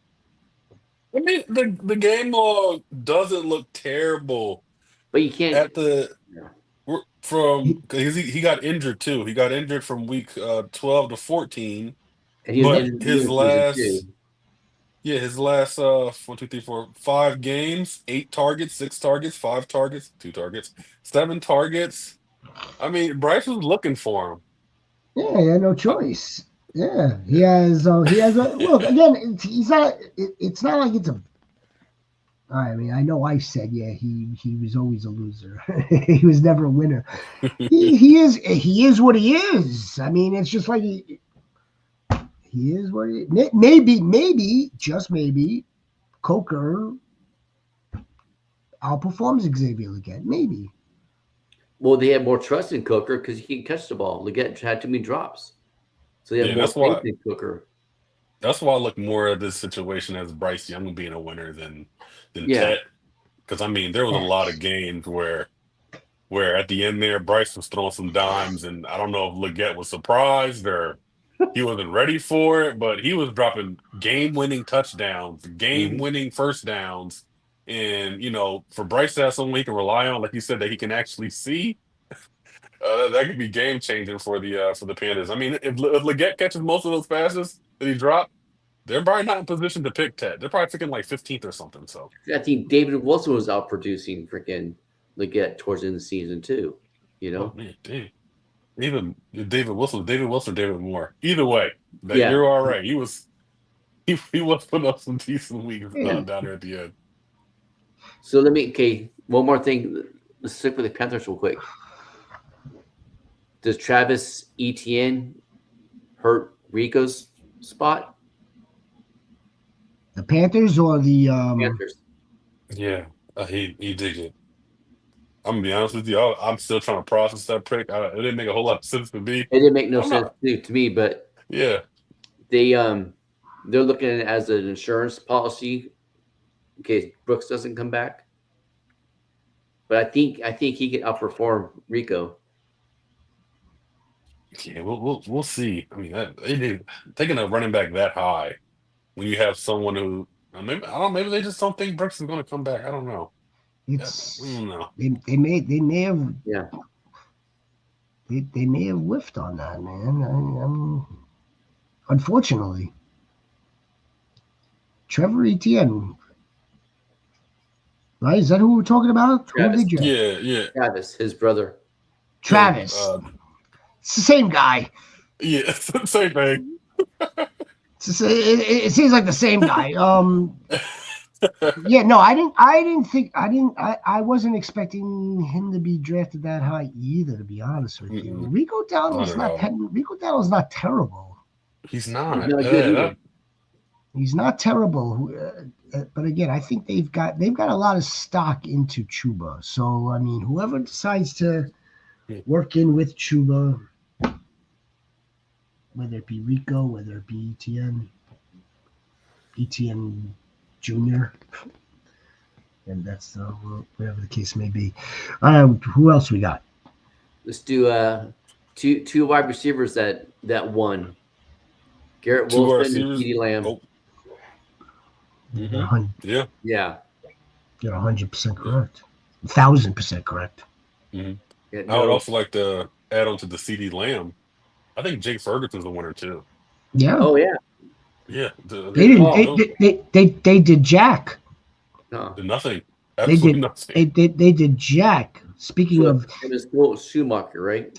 I mean, the game log doesn't look terrible But you can't. at the Yeah. from because he got injured too. He got injured from week 12 to 14. And he was But in the his season too. his last 1, 2, 3, 4, 5 games, 8 targets, 6 targets, 5 targets, 2 targets, 7 targets. I mean, Bryce was looking for him. Yeah, he had no choice. Yeah, he has. He has a look again. He's not. It's not like it's a. I mean, I know I said he was always a loser. He was never a winner. He is what he is. I mean, it's just like he is what he. Maybe just maybe, Coker outperforms Xavier again. Maybe. Well, they had more trust in Coker because he can catch the ball. Leggett had too many drops, so they have Yeah, more that's why faith in Coker. that's why I look more at this situation as Bryce Young being a winner than Yeah. Tet. Because I mean, there was a lot of games where at the end there, Bryce was throwing some dimes, and I don't know if Leggett was surprised or he wasn't ready for it, but he was dropping game-winning touchdowns, game-winning first downs, and for Bryce to have someone he can rely on, like you said, that he can actually see, that could be game-changing for the Panthers. I mean, if Leggett catches most of those passes that he dropped, they're probably not in position to pick Ted. They're probably picking like 15th or something. So I think David Wilson was out producing freaking Leggett towards the end of the season too. oh man, dang. Even David Wilson, or David Moore. Either way, that Yeah. you're all right. He was putting up some decent weeks Yeah. down there at the end. So one more thing. Let's stick with the Panthers real quick. Does Travis Etienne hurt Rico's spot? The Panthers or the Panthers. Yeah, he did it. I'm gonna be honest with you. I'm still trying to process that pick. It didn't make a whole lot of sense to me. It didn't make no I'm sense not- to me, but Yeah, they're looking at it as an insurance policy in case Brooks doesn't come back. But I think he can outperform Rico. yeah. We'll see. I mean, taking a running back that high when you have someone who maybe I don't know. Maybe they just don't think Brooks is going to come back. I don't know. it's I don't know. they may have Yeah. they may have whiffed on that, man. Unfortunately, Trevor Etienne, right? Is that who we're talking about? Who Travis. did you? Yeah. Travis, his brother. Travis. It's the same guy. Yeah, same thing. It seems like the same guy. Yeah, no, I wasn't expecting him to be drafted that high either, to be honest with you. Mm-mm, Rico not Dowdle's at all. not terrible. He's He's not. not good either. He's not terrible. But again, I think they've got a lot of stock into Chuba. So I mean, whoever decides to work in with Chuba, whether it be Rico, whether it be ETN Junior, and that's whatever the case may be. Who else we got? Let's do two wide receivers that won. Garrett Two wide Wilson and receivers. CeeDee Lamb. Oh, yeah. Yeah. You're 100% correct. 1,000% correct. Mm-hmm. Yeah, I would no, also like to add on to the CD Lamb. I think Jake Ferguson's the winner too. Yeah. oh yeah. Yeah, They didn't. They did Jack. No. did nothing. They Absolutely did. nothing. They did Jack. Speaking So of, it was Schumacher, right?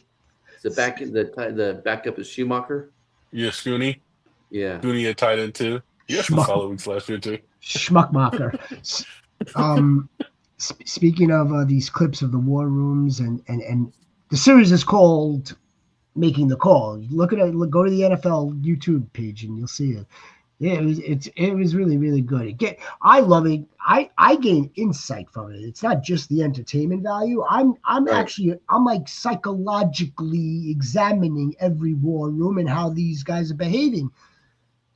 The backup is Schumacher. Yeah, Scooney. Yeah. Scooney had tight end too. He had some solid weeks last year too. Schmuckmacher. Speaking of these clips of the war rooms and the series is called Making the Call. Look at it. Go to the NFL YouTube page and you'll see it. Yeah, it was really, really good. I love it. I gain insight from it. It's not just the entertainment value. I'm Right. I'm like psychologically examining every war room and how these guys are behaving.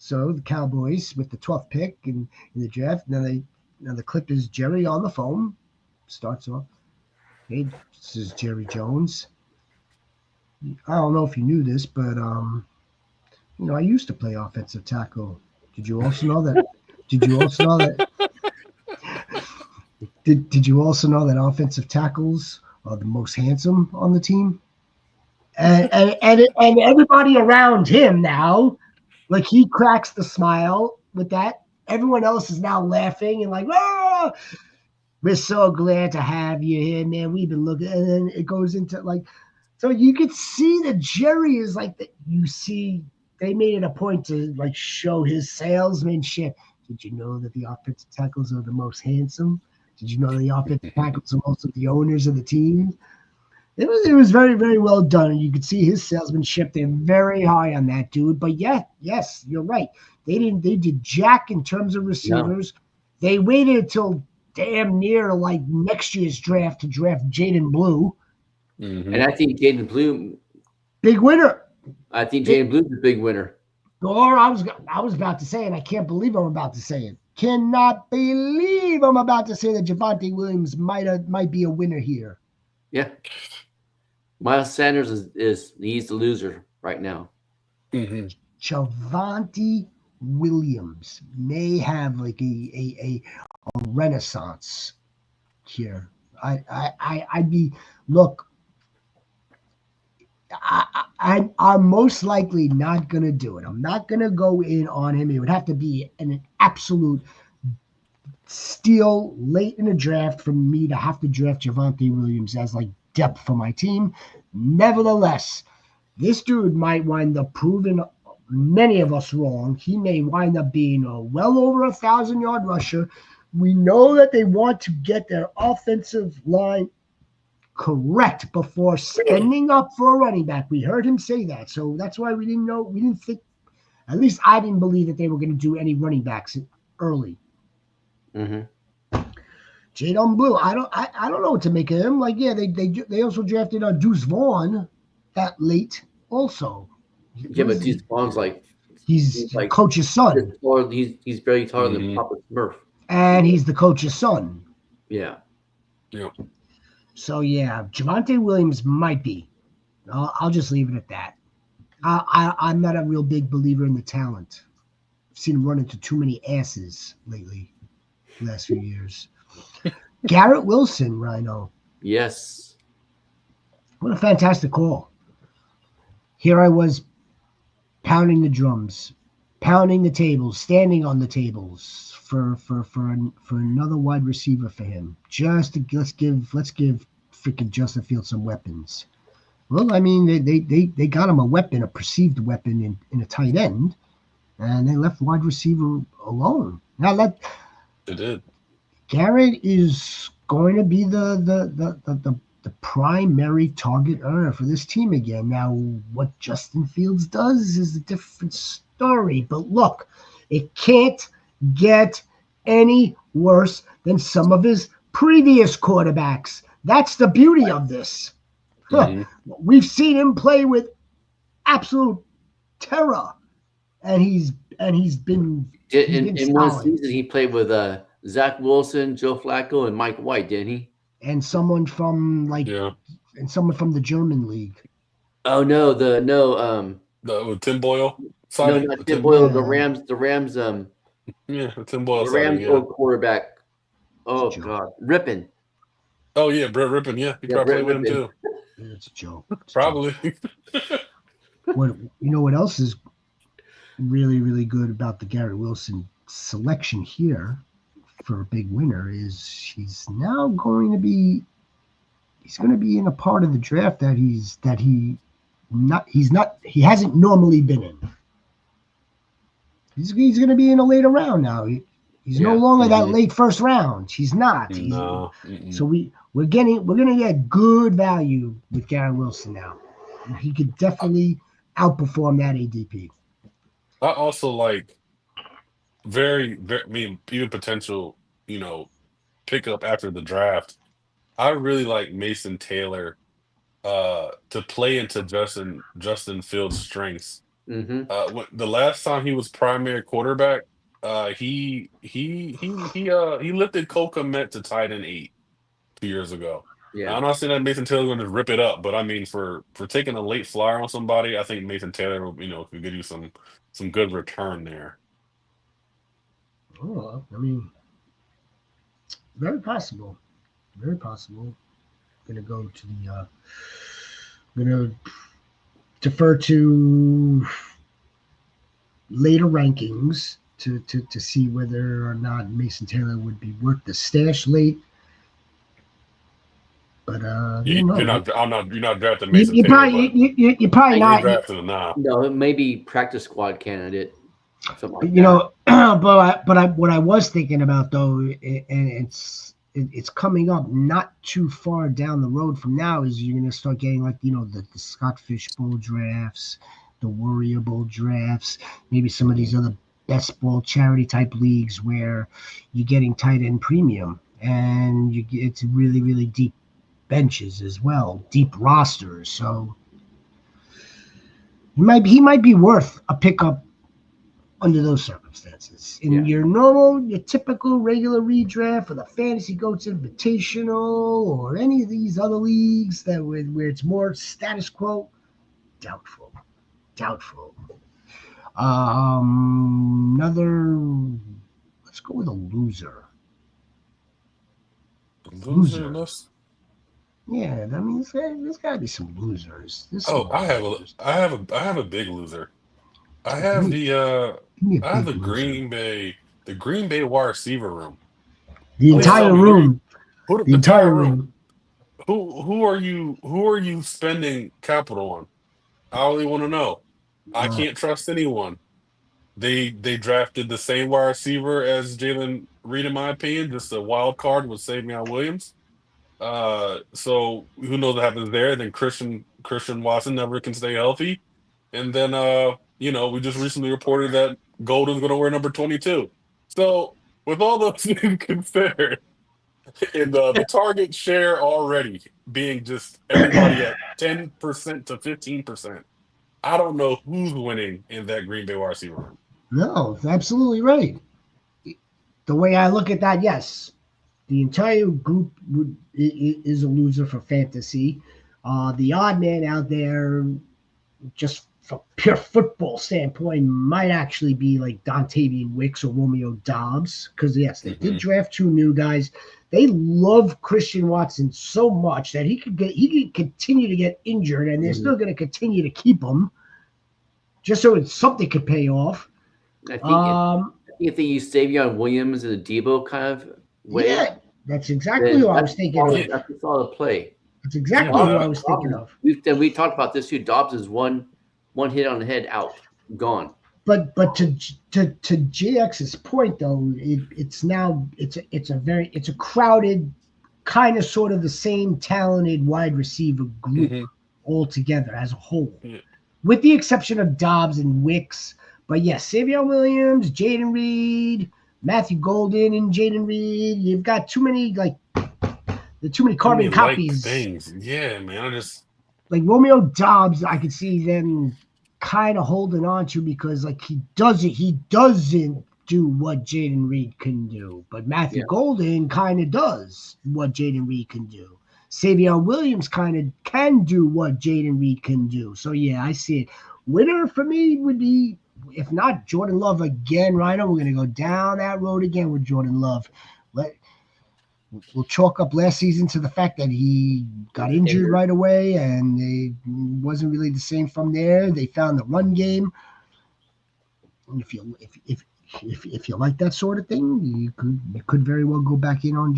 So the Cowboys with the 12th pick in the draft. Now the clip is Jerry on the phone. Starts off. Hey, this is Jerry Jones. I don't know if you knew this, but I used to play offensive tackle. Did you also know that? Did you also know that? Did you also know that offensive tackles are the most handsome on the team? And everybody around him now, like he cracks the smile with that. Everyone else is now laughing and like, oh, we're so glad to have you here, man. We've been looking, and then it goes into like, so you could see that Jerry is like that. You see, they made it a point to like show his salesmanship. Did you know that the offensive tackles are the most handsome? Did you know the offensive tackles are also the owners of the team? It was very, very well done. And you could see his salesmanship. They're very high on that dude. But yeah, yes, you're right. They did jack in terms of receivers. They waited until damn near like next year's draft to draft Jaden Blue. Mm-hmm. And I think Jaden Blue. Big winner. I think Jaden Blue's a big winner. Or I was about to say, and I can't believe I'm about to say it. Cannot believe I'm about to say that Javonte Williams might be a winner here. Yeah. Miles Sanders he's the loser right now. Mm-hmm. Javonte Williams may have like a renaissance here. I'd be look. I'm most likely not gonna do it. I'm not gonna go in on him. It would have to be an absolute steal late in the draft for me to have to draft Javonte Williams as like depth for my team. Nevertheless, this dude might wind up proving many of us wrong. He may wind up being a well over 1,000-yard rusher. We know that they want to get their offensive line correct before spending up for a running back. We heard him say that. So that's why we didn't think, at least I didn't believe that they were going to do any running backs early. Mm-hmm. Jadon Blue, I don't know what to make of him. Like, yeah, they also drafted Deuce Vaughn that late also. Yeah, but Deuce Vaughn's like he's like coach's son. He's barely taller than Papa Smurf. And he's the coach's son. Yeah. Yeah. So yeah, Javonte Williams might be. I'll just leave it at that. I'm not a real big believer in the talent. I've seen him run into too many asses lately, last few years. Garrett Wilson, Rhino. Yes. What a fantastic call. Here I was pounding the drums, pounding the tables, standing on the tables for another wide receiver for him. Just to, let's give freaking Justin Fields some weapons. Well, I mean, they got him a weapon, a perceived weapon in a tight end, and they left wide receiver alone. Now It did. Garrett is going to be the primary target earner for this team again. Now, what Justin Fields does is a different story. But look, it can't get any worse than some of his previous quarterbacks. That's the beauty of this. Mhm. We've seen him play with absolute terror, and he's been In one solid. season, he played with Zach Wilson, Joe Flacco, and Mike White, didn't he? And someone from Yeah. the German league. Oh no, With Tim Boyle no, signing. not Tim Tim, Boyle. Yeah. The Rams, yeah, the Tim Boyle the signing. Rams Yeah. old quarterback. Oh joke. God, Rippin. Oh yeah, Brett Rippon. Yeah, he Yeah, probably Brett played with him Rippon. too. It's a joke. It's a Probably. joke. What what else is really really good about the Garrett Wilson selection here for a big winner is he's going to be in a part of the draft that he hasn't normally been in. He's going to be in a later round now. He's no Yeah. longer that late first round. He's not. No. So we're gonna get good value with Garrett Wilson now. He could definitely outperform that ADP. I also like very, very. I mean, even potential. Pickup after the draft. I really like Mason Taylor to play into Justin Fields' strengths. Mm-hmm. The last time he was primary quarterback, he lifted Cole Kmet to tight end 8 2 years ago. Yeah. I'm not saying that Mason Taylor's going to rip it up, but I mean for taking a late flyer on somebody, I think Mason Taylor could give you some good return there. Oh, I mean, very possible. Very possible. Gonna go to the. Gonna defer to later rankings to see whether or not Mason Taylor would be worth the stash late. But You're not drafting Mason you Taylor, probably but you probably you're not. drafting him now. No, maybe practice squad candidate. Something like You that. know, what I was thinking about though, and it's coming up not too far down the road from now, is you're gonna start getting like the Scott Fish Bowl drafts, the Warrior Bowl drafts, maybe some of these other best ball charity type leagues where you're getting tight end premium and it's really really deep benches as well, deep rosters. So he might be worth a pickup under those circumstances. In your typical regular redraft or the Fantasy Goats Invitational or any of these other leagues where it's more status quo, doubtful. Let's go with a loser. Loser. Yeah, I mean, there's got to be some losers. I have a big loser. I have the Green Bay wide receiver room. The entire room. The entire room. Who are you spending capital on? I really want to know. I can't trust anyone. They drafted the same wide receiver as Jalen Reed, in my opinion. Just a wild card with Savion Williams. So who knows what happens there? Then Christian Watson never can stay healthy. And then we just recently reported that Golden's going to wear number 22. So with all those things considered, and the target share already being just everybody at 10% to 15%, I don't know who's winning in that Green Bay wide receiver room. No, absolutely right. The way I look at that, yes, the entire group is a loser for fantasy. The odd man out there, just from pure football standpoint, might actually be like Dontavian Wicks or Romeo Doubs, because yes, they did draft 2 new guys. They love Christian Watson so much that he could continue to get injured, and they're still going to continue to keep him, just so something could pay off. I think if they use Savion Williams in a Debo kind of way, yeah, that's exactly what I was thinking of. That's a solid play. That's exactly what I was thinking of. We talked about this too. Dobbs is one hit on the head, out, gone. but to JX's point though, it's a crowded, kind of sort of the same talented wide receiver group altogether as a whole, with the exception of Dobbs and Wicks. But yes, Savion Williams, Jaden Reed, Matthew Golden, and Jaden Reed. You've got too many carbon copies. Things. Yeah, man. I just like Romeo Dobbs. I could see them kind of holding on to because like he doesn't do what Jaden Reed can do, but Matthew Golden kind of does what Jaden Reed can do. Savion Williams kind of can do what Jaden Reed can do. So yeah, I see it. Winner for me would be, if not Jordan Love again, Rhino. We're gonna go down that road again with Jordan Love. We'll chalk up last season to the fact that he got injured right away, and it wasn't really the same from there. They found the run game, and if you like that sort of thing, you could very well go back in on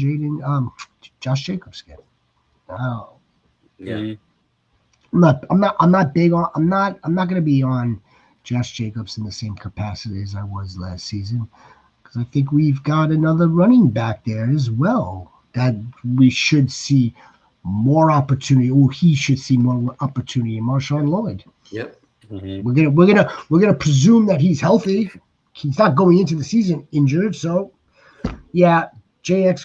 Josh Jacobs again. Oh, yeah. I'm not big on. I'm not going to be on Josh Jacobs in the same capacity as I was last season. I think we've got another running back there as well that we should see more opportunity, or he should see more opportunity in Marshawn Lloyd. Yep. Mm-hmm. We're gonna presume that he's healthy. He's not going into the season injured. So yeah, JX,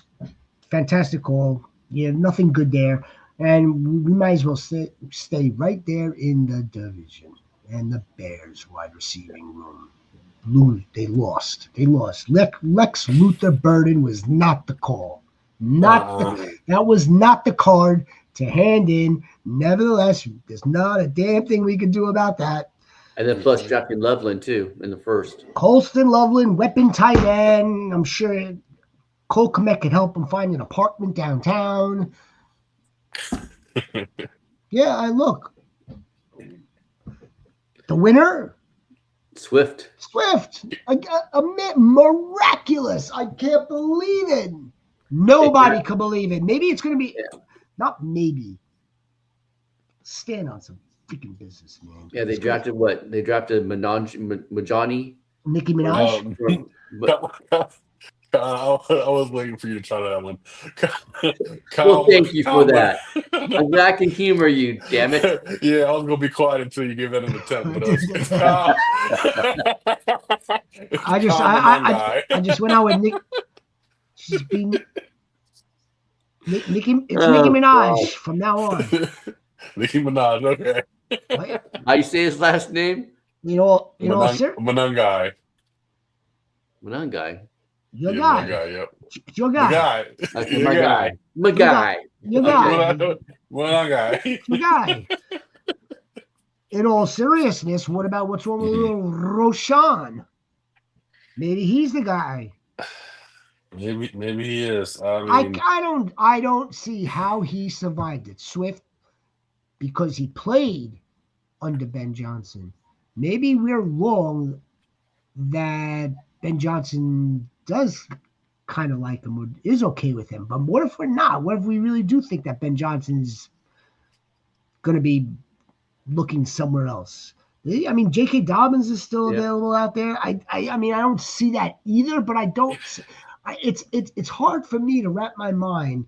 fantastic call. Yeah, nothing good there. And we might as well stay right there in the division and the Bears wide receiving room. They lost. Lex Luthor Burden was not the call. That was not the card to hand in. Nevertheless, there's not a damn thing we can do about that. And then plus drafting Loveland too in the first. Colston Loveland, weapon tight end. I'm sure Cole Kmet could help him find an apartment downtown. Yeah, I look. The winner. Swift. Miraculous. I can't believe it. Nobody can believe it. Maybe it's going to be, not maybe. Stand on some freaking business, man. Yeah, they drafted what? They drafted Majani. Nicki Minaj. I was waiting for you to try that one. Well, thank you for that. I'm glad I can humor you, damn it. Yeah, I was going to be quiet until you gave that an attempt. I just went out with Nick. Nicki Minaj from now on. Nicki Minaj, okay. How you say his last name? Manungai. Manungai. Your guy. Yep. Your guy. Okay, my guy. My guy. Your guy. Manungai. Your guy. In all seriousness, what about what's wrong with little Roshan? Maybe he's the guy. Maybe he is. I don't see how he survived it. Swift, because he played under Ben Johnson. Maybe we're wrong that Ben Johnson does kind of like him or is okay with him. But what if we're not? What if we really do think that Ben Johnson's going to be looking somewhere else? I mean, J.K. Dobbins is still available out there. I mean, I don't see that either, but I don't. It's hard for me to wrap my mind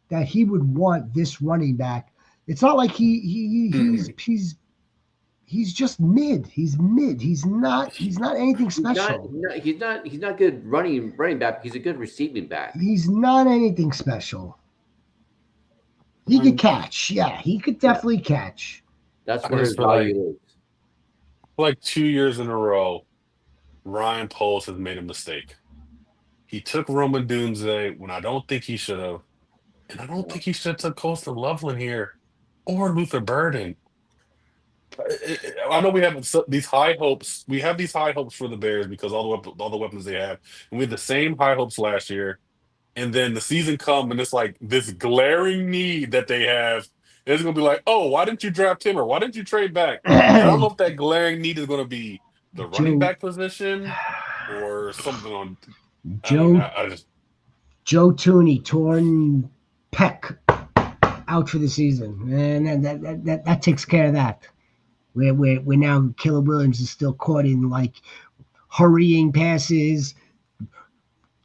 that he would want this running back. It's not like he's just mid. He's mid. He's not anything special. He's not good running back. He's a good receiving back. He's not anything special. He could catch. Yeah, he could definitely catch. That's where his value is. Like 2 years in a row, Ryan Poles has made a mistake. He took Roman Dunze when I don't think he should have. And I don't think he should have took Colston Loveland here or Luther Burden. I know we have these high hopes. We have these high hopes for the Bears because all the weapons they have. And we had the same high hopes last year. And then the season comes and it's like this glaring need that they have. It's going to be like, oh, why didn't you draft him or why didn't you trade back? I don't know if that glaring need is going to be the running back position or something on Joe Tooney, torn pec, out for the season. And that takes care of that. where now Caleb Williams is still caught in like hurrying passes,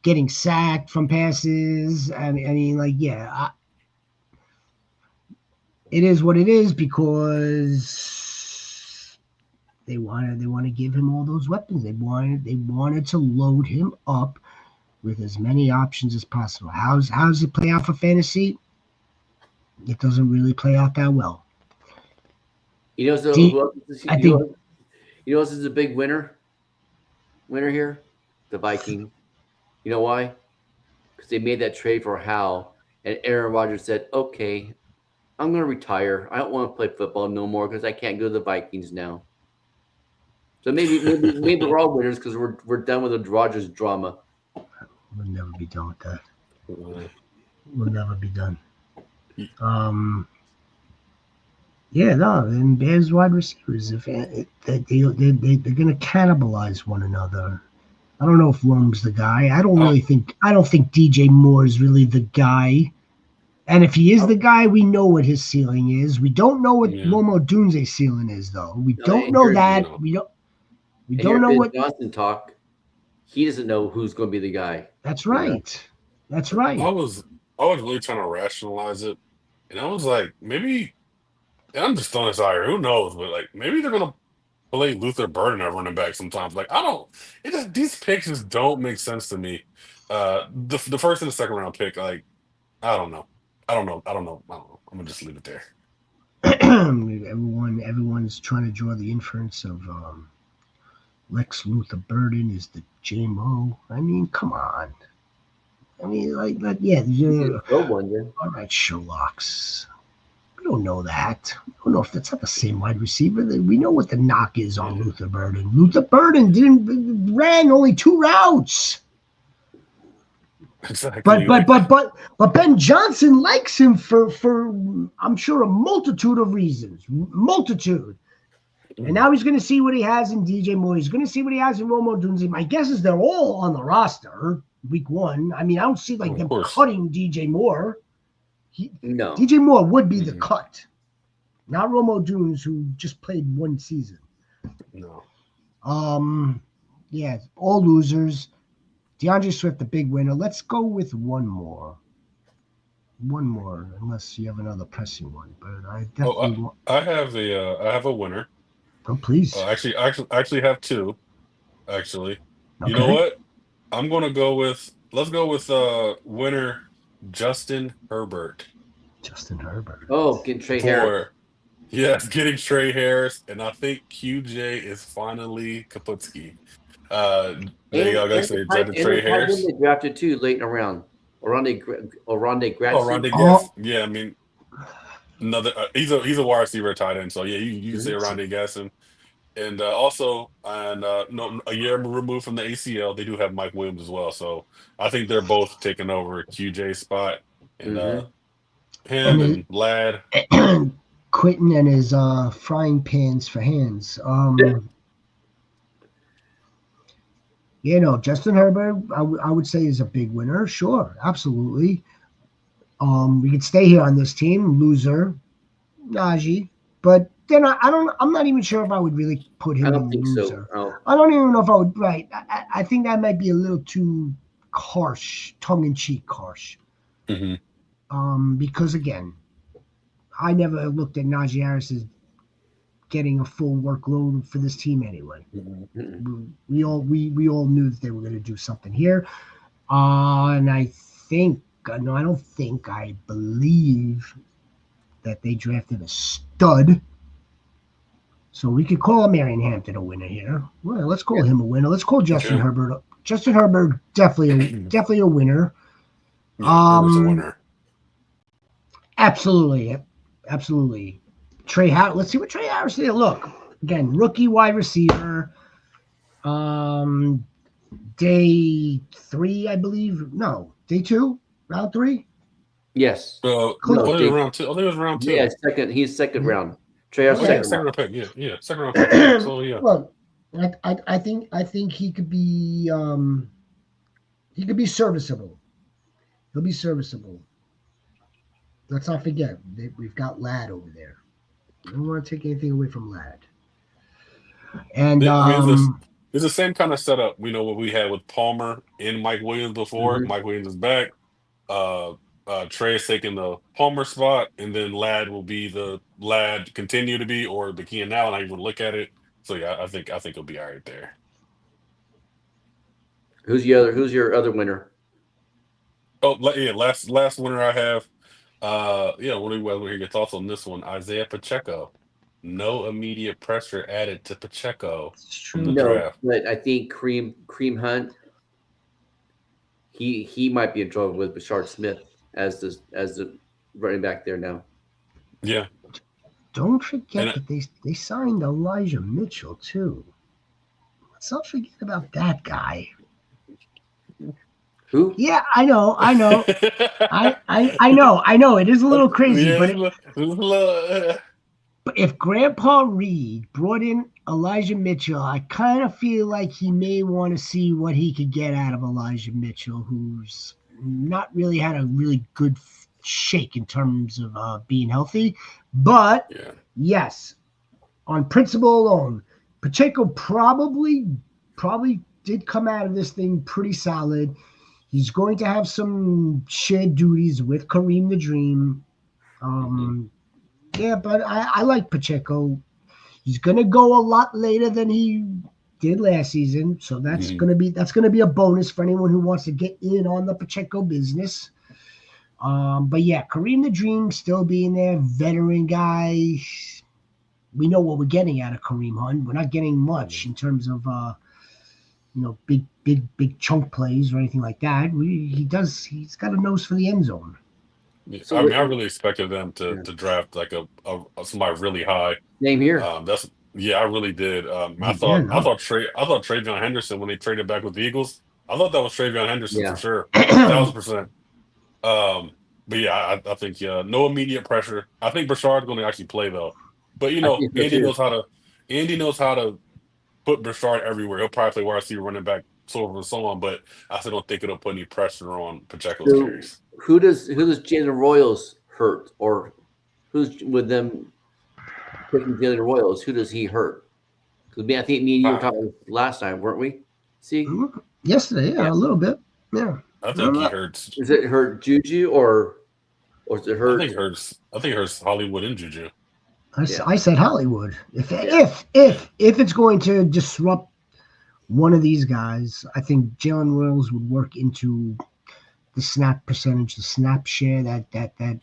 getting sacked from passes. I mean, like, yeah, it is what it is because they want to give him all those weapons. They wanted to load him up with as many options as possible. How's it play out for fantasy? It doesn't really play out that well. You know, so D, who else is, I think you know, this is a big winner here, the Vikings. You know why? Because they made that trade for Hal, and Aaron Rodgers said, "Okay, I'm going to retire. I don't want to play football no more because I can't go to the Vikings now." So maybe we're all winners because we're done with the Rodgers drama. we'll never be done with that. Uh, We'll never be done. Yeah, no, and Bears wide receivers, if they're going to cannibalize one another. I don't know if Rome's the guy. I don't think DJ Moore is really the guy. And if he is the guy, we know what his ceiling is. We don't know what yeah. Rome Odunze's ceiling is, though. We No, don't and know here- that. No. We don't And here know Ben what. Johnson talk. He doesn't know who's going to be the guy. That's You know? right. That's right. I was really trying to rationalize it, and I was like, maybe. And I'm just throwing this out here. Who knows? But like, maybe they're gonna play Luther Burden at running back sometimes. Like, I don't. It just these picks just don't make sense to me. The first and the second round pick, like, I don't know. I don't know. I'm gonna just leave it there. Everyone's trying to draw the inference of Lex Luthor Burden is the JMO. I mean, come on. I mean, yeah. Go one then. All right, Sherlock's. We don't know that. We don't know if that's not the same wide receiver. We know what the knock is on Luther Burden. Luther Burden ran only 2 routes. Exactly. But Ben Johnson likes him for I'm sure a multitude of reasons. Multitude. And now he's going to see what he has in DJ Moore. He's going to see what he has in Romo Dunze. My guess is they're all on the roster week 1. I mean, I don't see them cutting DJ Moore. No. DJ Moore would be the cut, not Romo Dunes, who just played 1 season. No. Yeah, all losers. DeAndre Swift, the big winner. Let's go with one more. One more, unless you have another pressing one. But I definitely want. I have a winner. Oh, please. Actually have 2. Actually, Okay. you know what? Let's go with winner Justin Herbert. Justin Herbert. Oh, getting Trey Harris. Yes, getting Trey Harris, and I think QJ is finally Kaputski. There you go. Like I said, Trey Harris. They drafted 2 late in the round. Oronde Gratz. Oronde Gratz. Yeah, I mean, another. He's a wide receiver tight end. So yeah, you say Oronde Gratz, and also, no, a year removed from the ACL, they do have Mike Williams as well. So I think they're both taking over QJ's spot, and him and Ladd. Quentin and his frying pans for hands. Justin Herbert, I would say is a big winner. Sure, absolutely. We could stay here on this team. Loser, Najee, but then I'm not even sure if I would really put him in loser. So. Oh. I don't even know if I would. Right, I think that might be a little too harsh, tongue-in-cheek harsh. Because again, I never looked at Najee Harris as getting a full workload for this team anyway. We all knew that they were going to do something here, and I believe that they drafted a stud. So we could call Marion Hampton a winner here. Well, let's call him a winner. Let's call Justin Herbert. Justin Herbert definitely a winner. Yeah, Herbert's a winner. Absolutely. Trey Harris. Let's see what Trey Harris did. Look, again, rookie wide receiver. Day 3, I believe. No, day 2, round 3. Yes. Round 2. I think it was round 2. Yeah, second. He's second round. Trey Harris second round pick. Yeah, second round pick. So yeah. Look, I think he could be serviceable. He'll be serviceable. Let's not forget we've got Ladd over there. I don't want to take anything away from Ladd. And I mean, it's the same kind of setup. We know what we had with Palmer and Mike Williams before. Mhm. Mike Williams is back. Uh, Trey is taking the Palmer spot, and then Ladd will be the Ladd continue to be, or the Keenan Allen. I even look at it. So yeah, I think he'll be all right there. Who's your other winner? Oh yeah, last winner I have. Yeah, what do you hear your thoughts on this one? Isaiah Pacheco. No immediate pressure added to Pacheco it's from the true. No, draft. but I think Cream Hunt he might be in trouble with Bashard Smith as the running back there now. Yeah, Don't and forget that they signed Elijah Mitchell too. Let's not forget about that guy. Who? Yeah, I know. I know. It is a little crazy, yeah, but it's a little, but if Grandpa Reed brought in Elijah Mitchell, I kind of feel like he may want to see what he could get out of Elijah Mitchell, who's not really had a really good shake in terms of being healthy. But yeah. yes, on principle alone, Pacheco probably did come out of this thing pretty solid. He's going to have some shared duties with Kareem the Dream. Mhm. Um, yeah, but I like Pacheco. He's gonna go a lot later than he did last season, so Mhm. that's gonna be a bonus for anyone who wants to get in on the Pacheco business. But yeah, Kareem the Dream still being there, veteran guy. We know what we're getting out of Kareem Hunt. We're not getting much in terms of big chunk plays or anything like that. He's got a nose for the end zone. Yeah, So I mean, what? I really expected them to Yeah, draft like a somebody really high. name here. That's yeah, I really did. Yeah, no. I thought Travion Henderson when they traded back with the Eagles. I thought that was Travion Henderson for Yeah, sure, 1000%. Um, but yeah, I think no immediate pressure. I think Brashard's going to actually play though. But I think so too. Andy knows how to put Brashard everywhere. He'll probably play wide receiver, running back, so on and so on. But I still don't think it'll put any pressure on Pacheco's So carries. who does Jalen Royals hurt, or who's with them picking Jalen Royals? Who does he hurt? Because I think me and you were Ah, talking last time, weren't we? See, Yesterday, yeah, yeah. a little bit. Yeah. I I'm think he not, hurts. Is it hurt Juju or is it hurt? I think it hurts Hollywood and Juju. Yeah, I said Hollywood. If yeah, if yeah. if if it's going to disrupt one of these guys, I think Jalen Wills would work into the snap percentage, the snap share that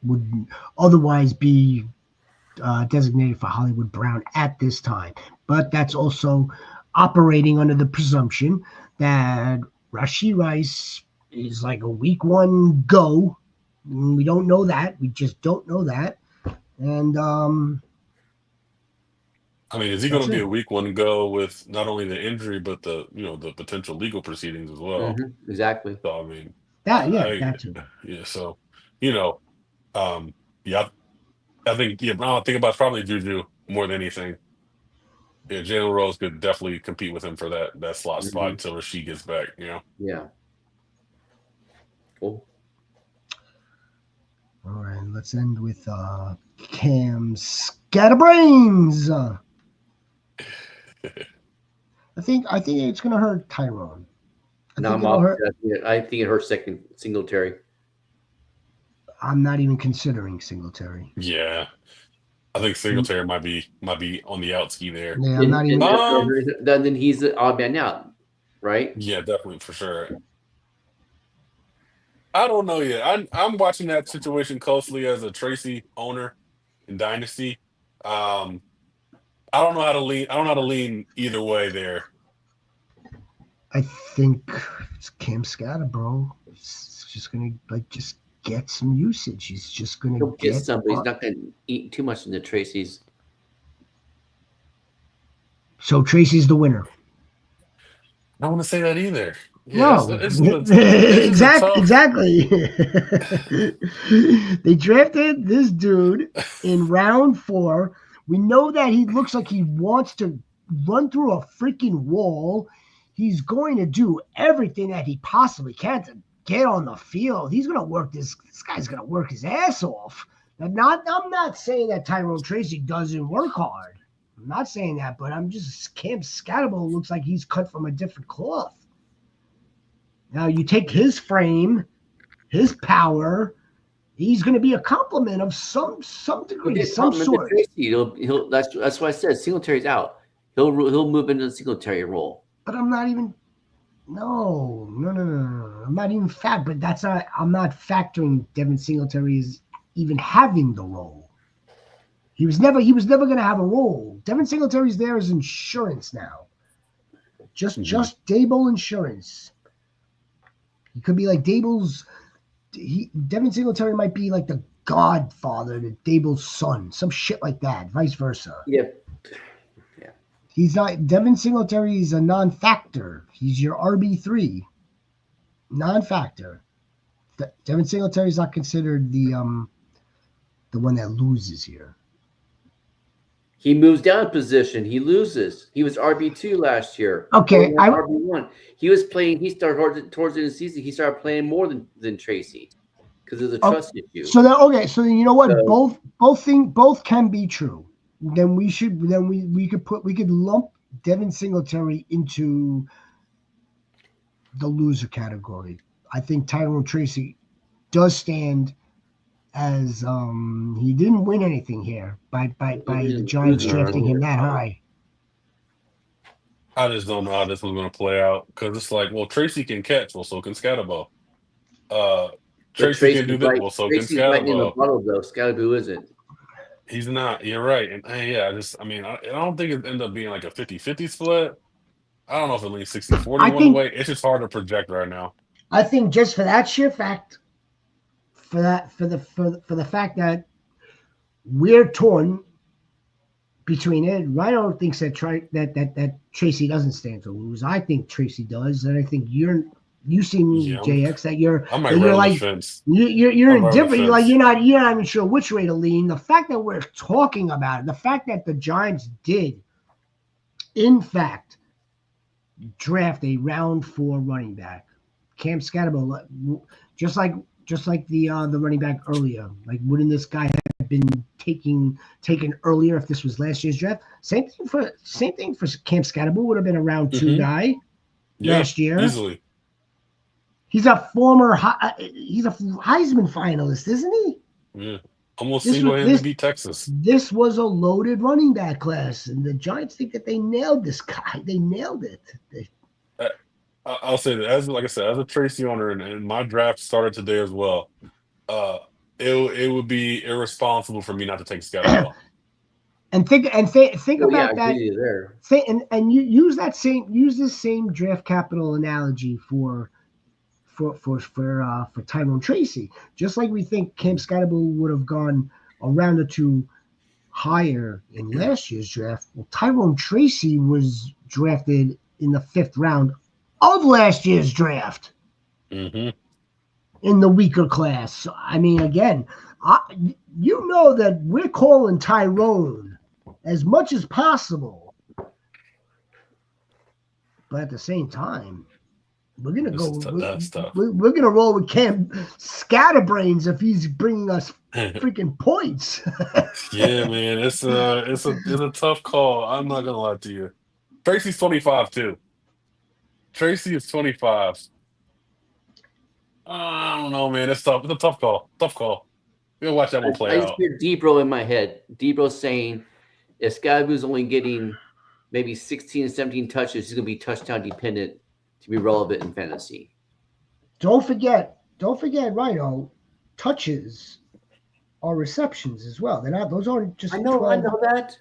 would otherwise be designated for Hollywood Brown at this time. But that's also operating under the presumption that Rashi Rice is like a week one go. We don't know that. We just don't know that. And I mean, is he going that's to be it. a week one go with not only the injury but the the potential legal proceedings as well? Exactly. So I mean, Yeah, I that too. yeah. So you know, yeah, I think yeah. I think about probably Juju more than anything. Yeah, Jalen Rose could definitely compete with him for that slot spot hmm until Rasheed gets back. Yeah. Cool. All right, let's end with Cam Scatterbrains. I think it's gonna hurt Tyrone. I No, think I'm it'll hurt. opposite. I think it hurts second Singletary. I'm not even considering Singletary. Yeah, I think Singletary might be on the outski there. Yeah, I'm And, not and even. Um, then he's the odd man out, right? yeah, definitely for sure. I don't know yet. I'm watching that situation closely as a Tracy owner in Dynasty. Um, I don't know how to lean. I don't know how to lean either way there. I think it's Cam Scatter, bro. It's just gonna just get some usage. He's just gonna He'll get get. some, but he's not going to eat too much into Tracy's. So Tracy's the winner. I don't want to say that either. Yeah, No, this is a tough. exactly. They drafted this dude in round 4. We know that he looks like he wants to run through a freaking wall. He's going to do everything that he possibly can to get on the field. He's going to work this guy's going to work his ass off. I'm not saying that Tyrone Tracy doesn't work hard. I'm not saying that, but I'm just Cam Scatterbo looks like he's cut from a different cloth. Now you take his frame, his power. He's going to be a complement of some degree, some sort. Tracy. That's why I said Singletary's out. He'll move into the Singletary role. But I'm not even. No. I'm not even but that's not. I'm not factoring Devin Singletary as even having the role. He was never going to have a role. Devin Singletary's there as insurance now. Just Dable insurance. He could be like Dable's. Devin Singletary might be like the godfather to Dable's son, some shit like that, vice versa. Yep. Yeah. He's not. Devin Singletary is a non-factor. He's your RB3, non-factor. Devin Singletary is not considered the one that loses here. He moves down a position. He loses. He was RB2 last year. Okay, RB1. He was playing. He started towards the end of the season. He started playing more than Tracy because of the trust issue. So then you know what? So, both can be true. Then we could lump Devin Singletary into the loser category. I think Tyrone Tracy does stand as he didn't win anything here by the Giants drafting him that high. I just don't know how this one's going to play out because it's like, well, Tracy can catch, well, so can Scatterbo. Tracy can do that, well, so can Scatterbo. Though Scatterbo isn't. He's not. You're right. And I don't think it ended up being like a 50-50 split. I don't know if it leans 60-40 one way. It's just hard to project right now. I think just for that sheer fact, for the fact that we're torn between it. Rhino thinks that Tracy doesn't stand to lose. I think Tracy does, and I think you seem JX that you're like you're indifferent. You're not even sure which way to lean. The fact that we're talking about it, the fact that the Giants did, in fact, draft a round 4 running back, Cam Scatterbo, just like the running back earlier. Like, wouldn't this guy have been taken earlier if this was last year's draft? Same thing for Cam Scatterbo. Would have been a round 2 guy last year. Easily. He's a Heisman finalist, isn't he? Yeah. Almost single-handedly beat Texas. This was a loaded running back class, and the Giants think that they nailed this guy. They nailed it. I'll say that, as a Tracy owner, and my draft started today as well. It would be irresponsible for me not to take Scatterbo. And think about that. There. And you use this same draft capital analogy for Tyrone Tracy. Just like we think Cam Scatterbo would have gone a round or 2 higher in last year's draft. Well, Tyrone Tracy was drafted in the 5th round of last year's draft. In the weaker class. So, I mean, again, you know that we're calling Tyrone as much as possible, but at the same time, we're gonna we're gonna roll with Cam Scatterbrains if he's bringing us freaking points. Yeah, man, it's a tough call. I'm not gonna lie to you. Tracy's 25 too. Tracy is 25. I don't know, man. It's tough. It's a tough call. Tough call. We'll watch that one play out. I just hear Debro in my head. Debro saying if Scatterbo's only getting maybe 16 17 touches, he's going to be touchdown dependent to be relevant in fantasy. Don't forget, Rhino, touches are receptions as well. They're not; those aren't just. I know that.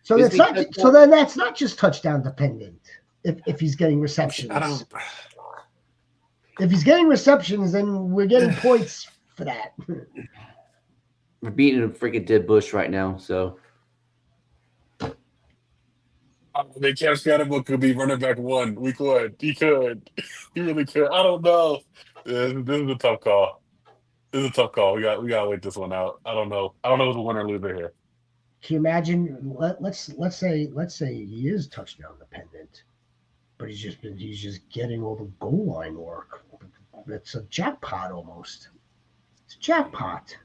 So that's not. So then that's not just touchdown dependent. If he's getting receptions, if he's getting receptions, then we're getting points for that. We're beating a freaking dead bush right now, so. They Cam Scatterbo could be running back 1 week 1. He could. He really could. I don't know. This is a tough call. We gotta wait this one out. I don't know who's the winner or loser here. Can you imagine? Let's say he is touchdown dependent, but he's just getting all the goal line work. It's a jackpot almost. It's a jackpot.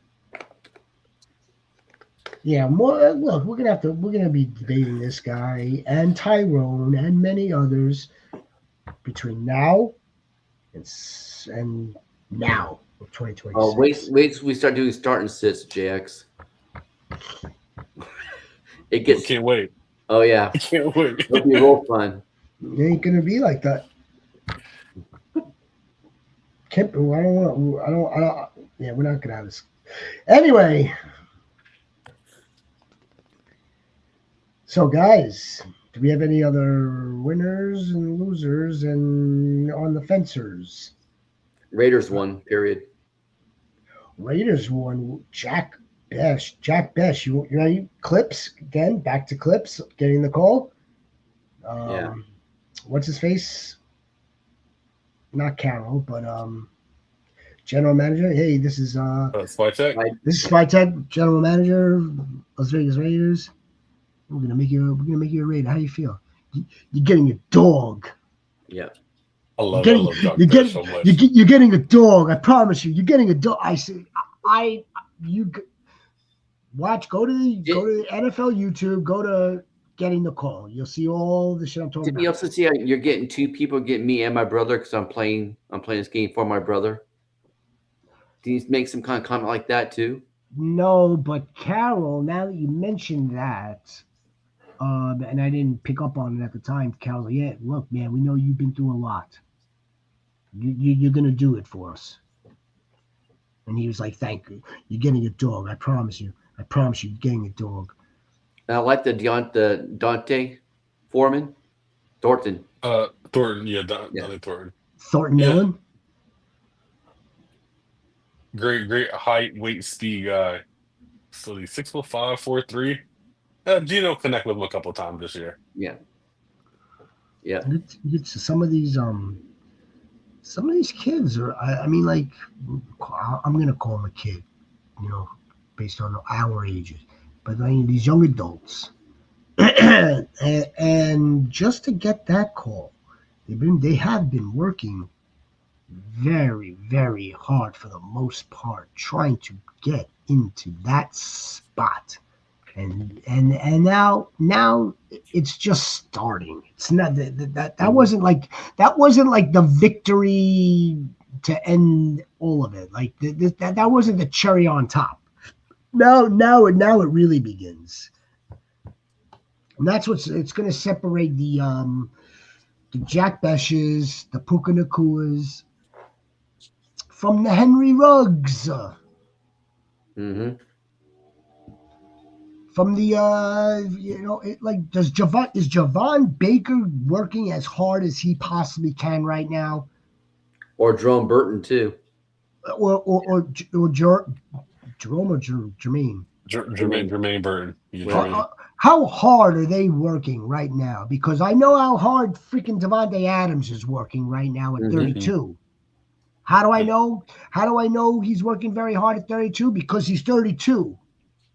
Yeah, more. Look, we're gonna be debating this guy and Tyrone and many others between now and now of Oh, 2026. wait till we start doing start and sits, JX. It I gets. can't wait. Oh yeah, I can't wait. it'll be real fun. It ain't gonna be like that. Can't, I don't want. I don't. Yeah, we're not gonna have this. Anyway, so guys, do we have any other winners and losers and on the fencers? Raiders won. Period. Raiders won. Jack Besh. Jack Besh. You ready? Clips again. Back to clips. Getting the call. Yeah. What's his face? Not Carroll, but general manager. Hey, this is Spy check. this is Spytech, general manager, Las Vegas Raiders. We're gonna make you a Raider. How do you feel? You're getting a dog. Yeah. I love Doc You're Besh getting, so much. you're getting a dog. I promise you. You're getting a dog. I say, watch. Go to the NFL YouTube. Go to Getting the Call. You'll see all the shit I'm talking Did you about. also see how you're getting two people, getting me and my brother, because I'm playing this game for my brother? Did you make some kind of comment like that too? No, but Carol. Now that you mentioned that, and I didn't pick up on it at the time. Carol, yeah, look, man, we know you've been through a lot. You're gonna do it for us. And he was like, "Thank you. You're getting a dog. I promise you. I promise you, you're getting a dog." And I like the Dante Foreman, Thornton. Thornton, yeah, Yeah. Dante Thornton. Thornton Yeah. Millen. Great height, weight, speed guy. So he's 6'5", 4'3". Gino connect with him a couple times this year. Yeah. Yeah. It's some of these kids are. I mean, like, I'm gonna call them a kid, you know, based on our ages. But I mean, these young adults, and just to get that call, they have been working very, very hard for the most part, trying to get into that spot. And now it's just starting. It's not that wasn't like the victory to end all of it. Like that wasn't the cherry on top. Now it really begins. And that's it's going to separate the Jack Beshes, the Puka Nakuas from the Henry Ruggs, Mm-hmm. from the is Javon Baker working as hard as he possibly can right now, Or Jerome Burton too. or Jerome or Jermaine? Jermaine Burton. Yeah, Well, Jermaine. How hard are they working right now? Because I know how hard freaking Devontae Adams is working right now at Mhm. 32. How do I know? How do I know he's working very hard at 32? Because he's 32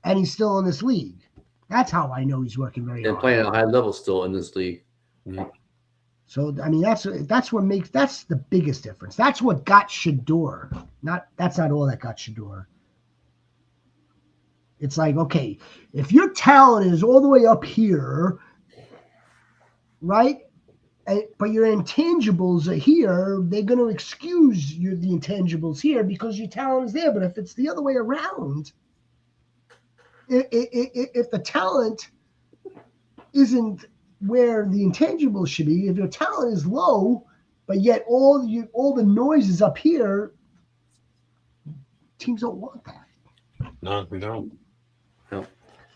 and he's still in this league. That's how I know he's working very and hard. playing at a high level still in this league. So I mean that's the biggest difference. That's what got Shador. That's not all that got Shador. It's like, okay, if your talent is all the way up here, right? But your intangibles are here, they're going to excuse the intangibles here because your talent is there. But if it's the other way around, if the talent isn't where the intangibles should be, if your talent is low, but yet all the noise is up here, teams don't want that. No, we don't. No.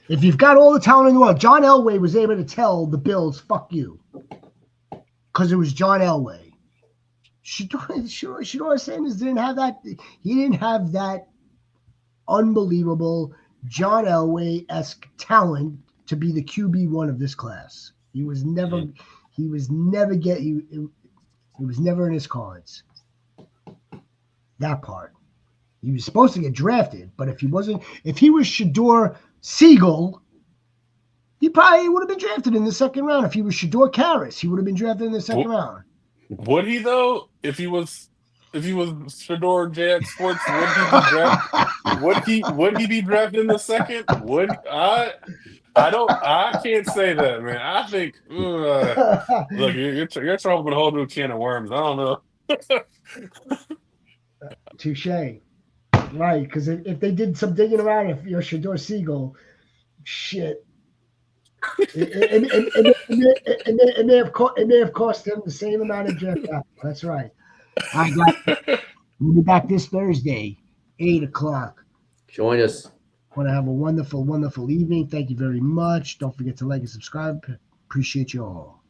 If you've got all the talent in the world, John Elway was able to tell the Bills, "Fuck you," because it was John Elway. Shador Sanders didn't have that. He didn't have that unbelievable John Elway-esque talent to be the QB1 of this class. He was never. He was never It was never in his cards. That part. He was supposed to get drafted, but if he was Shador Siegel, he probably would have been drafted in the second round. If he was Shador Karras, he would have been drafted in the second round. Would he though? If he was if he was Shador JX Sports, would he be drafted? Would he be drafted in the second? Would I can't say that, man. I think look, you're trying to open a whole new can of worms. I don't know. Touche. Right, because if they did some digging around, if you're Shador Siegel, shit, it may have cost him the same amount of draft capital. That's right. All right, guys, we'll be back this Thursday, 8 o'clock. Join us. Want to have a wonderful, wonderful evening. Thank you very much. Don't forget to like and subscribe. Appreciate you all.